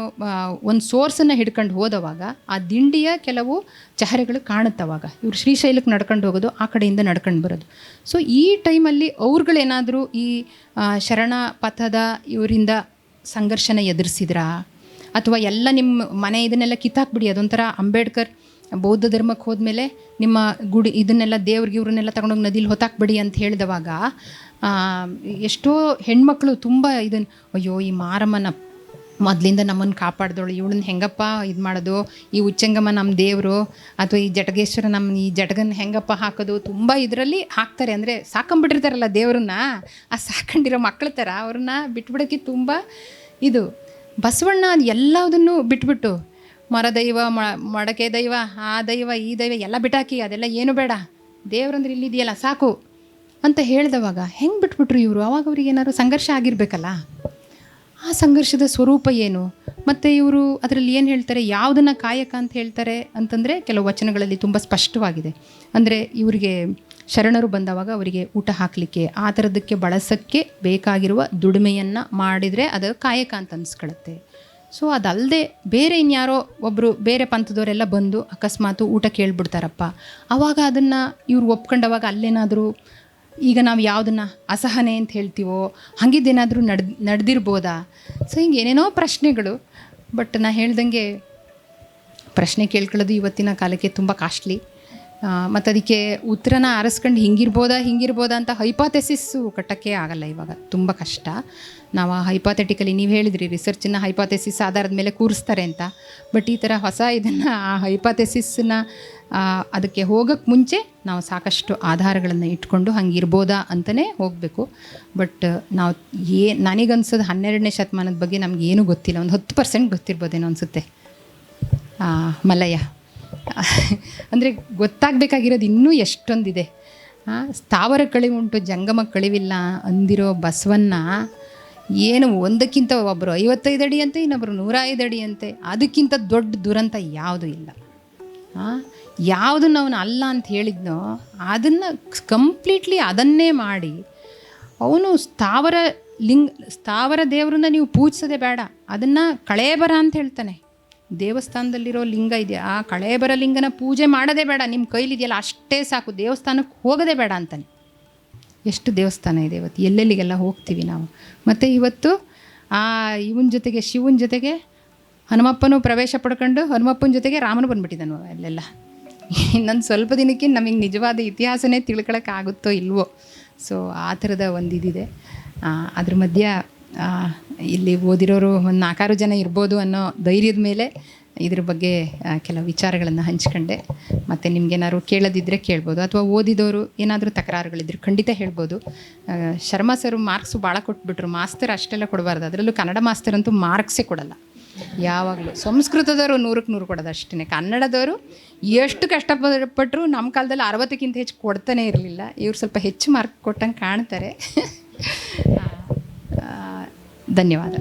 ಒಂದು ಸೋರ್ಸನ್ನು ಹಿಡ್ಕೊಂಡು ಹೋದವಾಗ ಆ ದಿಂಡಿಯ ಕೆಲವು ಚಹರೆಗಳು ಕಾಣುತ್ತವಾಗ ಇವರು ಶ್ರೀಶೈಲಕ್ಕೆ ನಡ್ಕೊಂಡು ಹೋಗೋದು, ಆ ಕಡೆಯಿಂದ ನಡ್ಕೊಂಡು ಬರೋದು. ಸೊ ಈ ಟೈಮಲ್ಲಿ ಅವ್ರುಗಳೇನಾದರೂ ಈ ಶರಣ ಪಥದ ಇವರಿಂದ ಸಂಘರ್ಷನ ಎದುರಿಸಿದ್ರಾ, ಅಥವಾ ಎಲ್ಲ ನಿಮ್ಮ ಮನೆ ಇದನ್ನೆಲ್ಲ ಕಿತ್ತಾಕ್ಬಿಡಿ, ಅದೊಂಥರ ಅಂಬೇಡ್ಕರ್ ಬೌದ್ಧ ಧರ್ಮಕ್ಕೆ ಹೋದ್ಮೇಲೆ ನಿಮ್ಮ ಗುಡಿ ಇದನ್ನೆಲ್ಲ ದೇವ್ರಿಗೆ ಇವ್ರನ್ನೆಲ್ಲ ತಗೊಂಡೋಗಿ ನದಿಲಿ ಹೊತ್ತಾಕ್ಬಿಡಿ ಅಂತ ಹೇಳಿದವಾಗ ಎಷ್ಟೋ ಹೆಣ್ಮಕ್ಳು ತುಂಬ ಇದನ್ನು, ಅಯ್ಯೋ ಈ ಮಾರಮ್ಮನ ಮೊದಲಿಂದ ನಮ್ಮನ್ನು ಕಾಪಾಡ್ದವಳು, ಇವಳನ್ನ ಹೆಂಗಪ್ಪ ಇದು ಮಾಡೋದು, ಈ ಉಚ್ಚಂಗಮ್ಮ ನಮ್ಮ ದೇವರು, ಅಥವಾ ಈ ಜಟಗೇಶ್ವರ ನಮ್ಮ ಈ ಜಟಗನ್ನ ಹೆಂಗಪ್ಪ ಹಾಕೋದು, ತುಂಬ ಇದರಲ್ಲಿ ಹಾಕ್ತಾರೆ. ಅಂದರೆ ಸಾಕೊಂಬಿಟ್ಟಿರ್ತಾರಲ್ಲ ದೇವ್ರನ್ನ, ಆ ಸಾಕೊಂಡಿರೋ ಮಕ್ಳ ಥರ ಅವ್ರನ್ನ ಬಿಟ್ಬಿಡೋಕ್ಕೆ ತುಂಬ ಇದು. ಬಸವಣ್ಣ ಅದು ಎಲ್ಲದನ್ನು ಬಿಟ್ಬಿಟ್ಟು ಮರದೈವ, ಮಡಕೆ ದೈವ, ಆ ದೈವ ಈ ದೈವ ಎಲ್ಲ ಬಿಟ್ಟಾಕಿ, ಅದೆಲ್ಲ ಏನು ಬೇಡ, ದೇವ್ರಂದ್ರೆ ಇಲ್ಲಿದೆಯಲ್ಲ ಸಾಕು ಅಂತ ಹೇಳಿದವಾಗ ಹೆಂಗೆ ಬಿಟ್ಬಿಟ್ರು ಇವರು? ಅವಾಗ ಅವ್ರಿಗೆ ಏನಾದ್ರು ಸಂಘರ್ಷ ಆಗಿರಬೇಕಲ್ಲ. ಆ ಸಂಘರ್ಷದ ಸ್ವರೂಪ ಏನು? ಮತ್ತು ಇವರು ಅದರಲ್ಲಿ ಏನು ಹೇಳ್ತಾರೆ, ಯಾವುದನ್ನು ಕಾಯಕ ಅಂತ ಹೇಳ್ತಾರೆ ಅಂತಂದರೆ ಕೆಲವು ವಚನಗಳಲ್ಲಿ ತುಂಬ ಸ್ಪಷ್ಟವಾಗಿದೆ. ಅಂದರೆ ಇವರಿಗೆ ಶರಣರು ಬಂದವಾಗ ಅವರಿಗೆ ಊಟ ಹಾಕಲಿಕ್ಕೆ ಆ ಥರದಕ್ಕೆ ಬಳಸೋಕ್ಕೆ ಬೇಕಾಗಿರುವ ದುಡಿಮೆಯನ್ನು ಮಾಡಿದರೆ ಅದು ಕಾಯಕ ಅಂತ ಅನಿಸ್ಕೊಳುತ್ತೆ. ಸೊ ಅದಲ್ಲದೆ ಬೇರೆ ಇನ್ಯಾರೋ ಒಬ್ಬರು ಬೇರೆ ಪಂಥದವರೆಲ್ಲ ಬಂದು ಅಕಸ್ಮಾತು ಊಟ ಕೇಳಿಬಿಡ್ತಾರಪ್ಪ, ಆವಾಗ ಅದನ್ನು ಇವ್ರು ಒಪ್ಕೊಂಡವಾಗ ಅಲ್ಲೇನಾದರೂ ಈಗ ನಾವು ಯಾವುದನ್ನು ಅಸಹನೆ ಅಂತ ಹೇಳ್ತೀವೋ ಹಾಗಿದ್ದೇನಾದರೂ ನಡೆದಿರ್ಬೋದಾ? ಸೊ ಹಿಂಗೆ ಏನೇನೋ ಪ್ರಶ್ನೆಗಳು. ಬಟ್ ನಾ ಹೇಳ್ದಂಗೆ ಪ್ರಶ್ನೆ ಕೇಳ್ಕೊಳ್ಳೋದು ಇವತ್ತಿನ ಕಾಲಕ್ಕೆ ತುಂಬ ಕಾಸ್ಟ್ಲಿ. ಮತ್ತು ಅದಕ್ಕೆ ಉತ್ತರನ ಆರಿಸ್ಕೊಂಡು ಹಿಂಗಿರ್ಬೋದಾ ಅಂತ ಹೈಪಾಥೆಸಿಸ್ಸು ಕಟ್ಟೋಕ್ಕೆ ಆಗಲ್ಲ ಇವಾಗ, ತುಂಬ ಕಷ್ಟ. ನಾವು ಹೈಪಾಥೆಟಿಕಲಿ ನೀವು ಹೇಳಿದ್ರಿ ರಿಸರ್ಚನ್ನು ಹೈಪಾಥೆಸಿಸ್ ಆಧಾರದ ಮೇಲೆ ಕೂರಿಸ್ತಾರೆ ಅಂತ. ಬಟ್ ಈ ಥರ ಹೊಸ ಇದನ್ನು ಆ ಹೈಪಾಥೆಸಿಸ್ನ ಅದಕ್ಕೆ ಹೋಗೋಕ್ಕೆ ಮುಂಚೆ ನಾವು ಸಾಕಷ್ಟು ಆಧಾರಗಳನ್ನು ಇಟ್ಕೊಂಡು ಹಂಗಿರ್ಬೋದಾ ಅಂತಲೇ ಹೋಗಬೇಕು. ಬಟ್ ನಾವು ನನಗನ್ಸೋದು 12ನೇ ಶತಮಾನದ ಬಗ್ಗೆ ನಮಗೇನೂ ಗೊತ್ತಿಲ್ಲ, ಒಂದು 10% ಗೊತ್ತಿರ್ಬೋದೇನೋ ಅನಿಸುತ್ತೆ. ಮಲ್ಲಯ್ಯ ಅಂದರೆ ಗೊತ್ತಾಗಬೇಕಾಗಿರೋದು ಇನ್ನೂ ಎಷ್ಟೊಂದಿದೆ. ಸ್ಥಾವರ ಕಳಿವುಂಟು ಜಂಗಮ ಕಳಿವಿಲ್ಲ ಅಂದಿರೋ ಬಸವನ್ನ ಏನು ಒಂದಕ್ಕಿಂತ ಒಬ್ಬರು 55 ಅಡಿ ಅಂತೆ, ಇನ್ನೊಬ್ಬರು 105 ಅಡಿ ಅಂತೆ, ಅದಕ್ಕಿಂತ ದೊಡ್ಡ ದುರಂತ ಯಾವುದೂ ಇಲ್ಲ. ಯಾವುದನ್ನು ಅವನು ಅಲ್ಲ ಅಂತ ಹೇಳಿದ್ನೋ ಅದನ್ನು ಕಂಪ್ಲೀಟ್ಲಿ ಅದನ್ನೇ ಮಾಡಿ ಅವನು ಸ್ಥಾವರ ದೇವರನ್ನ ನೀವು ಪೂಜಿಸೋದೇ ಬೇಡ, ಅದನ್ನು ಕಳೇಬರ ಅಂತ ಹೇಳ್ತಾನೆ. ದೇವಸ್ಥಾನದಲ್ಲಿರೋ ಲಿಂಗ ಇದೆಯಾ, ಆ ಕಳೇಬರ ಲಿಂಗನ ಪೂಜೆ ಮಾಡೋದೇ ಬೇಡ, ನಿಮ್ಮ ಕೈಲಿದೆಯಲ್ಲ ಅಷ್ಟೇ ಸಾಕು, ದೇವಸ್ಥಾನಕ್ಕೆ ಹೋಗೋದೇ ಬೇಡ ಅಂತಾನೆ. ಎಷ್ಟು ದೇವಸ್ಥಾನ ಇದೆ ಇವತ್ತು, ಎಲ್ಲೆಲ್ಲಿಗೆಲ್ಲ ಹೋಗ್ತೀವಿ ನಾವು. ಮತ್ತು ಇವತ್ತು ಇವನ ಜೊತೆಗೆ ಶಿವನ ಜೊತೆಗೆ ಹನುಮಪ್ಪನೂ ಪ್ರವೇಶ ಪಡ್ಕೊಂಡು ಹನುಮಪ್ಪನ ಜೊತೆಗೆ ರಾಮನು ಬಂದುಬಿಟ್ಟಿದ್ದಾನು ಅಲ್ಲೆಲ್ಲ. ಇನ್ನೊಂದು ಸ್ವಲ್ಪ ದಿನಕ್ಕೆ ನಮಗೆ ನಿಜವಾದ ಇತಿಹಾಸನೇ ತಿಳ್ಕೊಳಕ್ಕಾಗುತ್ತೋ ಇಲ್ವೋ. ಸೊ ಆ ಥರದ ಒಂದು ಇದಿದೆ. ಅದ್ರ ಮಧ್ಯ ಇಲ್ಲಿ ಓದಿರೋರು ಒಂದು 4-6 ಜನ ಇರ್ಬೋದು ಅನ್ನೋ ಧೈರ್ಯದ ಮೇಲೆ ಇದ್ರ ಬಗ್ಗೆ ಕೆಲವು ವಿಚಾರಗಳನ್ನು ಹಂಚ್ಕೊಂಡೆ. ಮತ್ತು ನಿಮ್ಗೇನಾದ್ರು ಕೇಳೋದಿದ್ದರೆ ಕೇಳ್ಬೋದು, ಅಥವಾ ಓದಿದವರು ಏನಾದರೂ ತಕರಾರುಗಳಿದ್ರೆ ಖಂಡಿತ ಹೇಳ್ಬೋದು. ಶರ್ಮಾ ಸರ್ ಮಾರ್ಕ್ಸು ಭಾಳ ಕೊಟ್ಬಿಟ್ರು, ಮಾಸ್ತರ್ ಅಷ್ಟೆಲ್ಲ ಕೊಡಬಾರ್ದು. ಅದರಲ್ಲೂ ಕನ್ನಡ ಮಾಸ್ತರ್ ಅಂತೂ ಮಾರ್ಕ್ಸೇ ಕೊಡಲ್ಲ ಯಾವಾಗಲೂ. ಸಂಸ್ಕೃತದವರು 100ಕ್ಕೆ 100 ಕೊಡೋದು ಅಷ್ಟೇ. ಕನ್ನಡದವರು ಎಷ್ಟು ಕಷ್ಟಪಟ್ಟರು ನಮ್ಮ ಕಾಲದಲ್ಲಿ 60ಕ್ಕಿಂತ ಹೆಚ್ಚು ಕೊಡ್ತಾನೆ ಇರಲಿಲ್ಲ. ಇವ್ರು ಸ್ವಲ್ಪ ಹೆಚ್ಚು ಮಾರ್ಕ್ ಕೊಟ್ಟಂಗೆ ಕಾಣ್ತಾರೆ. ಧನ್ಯವಾದ.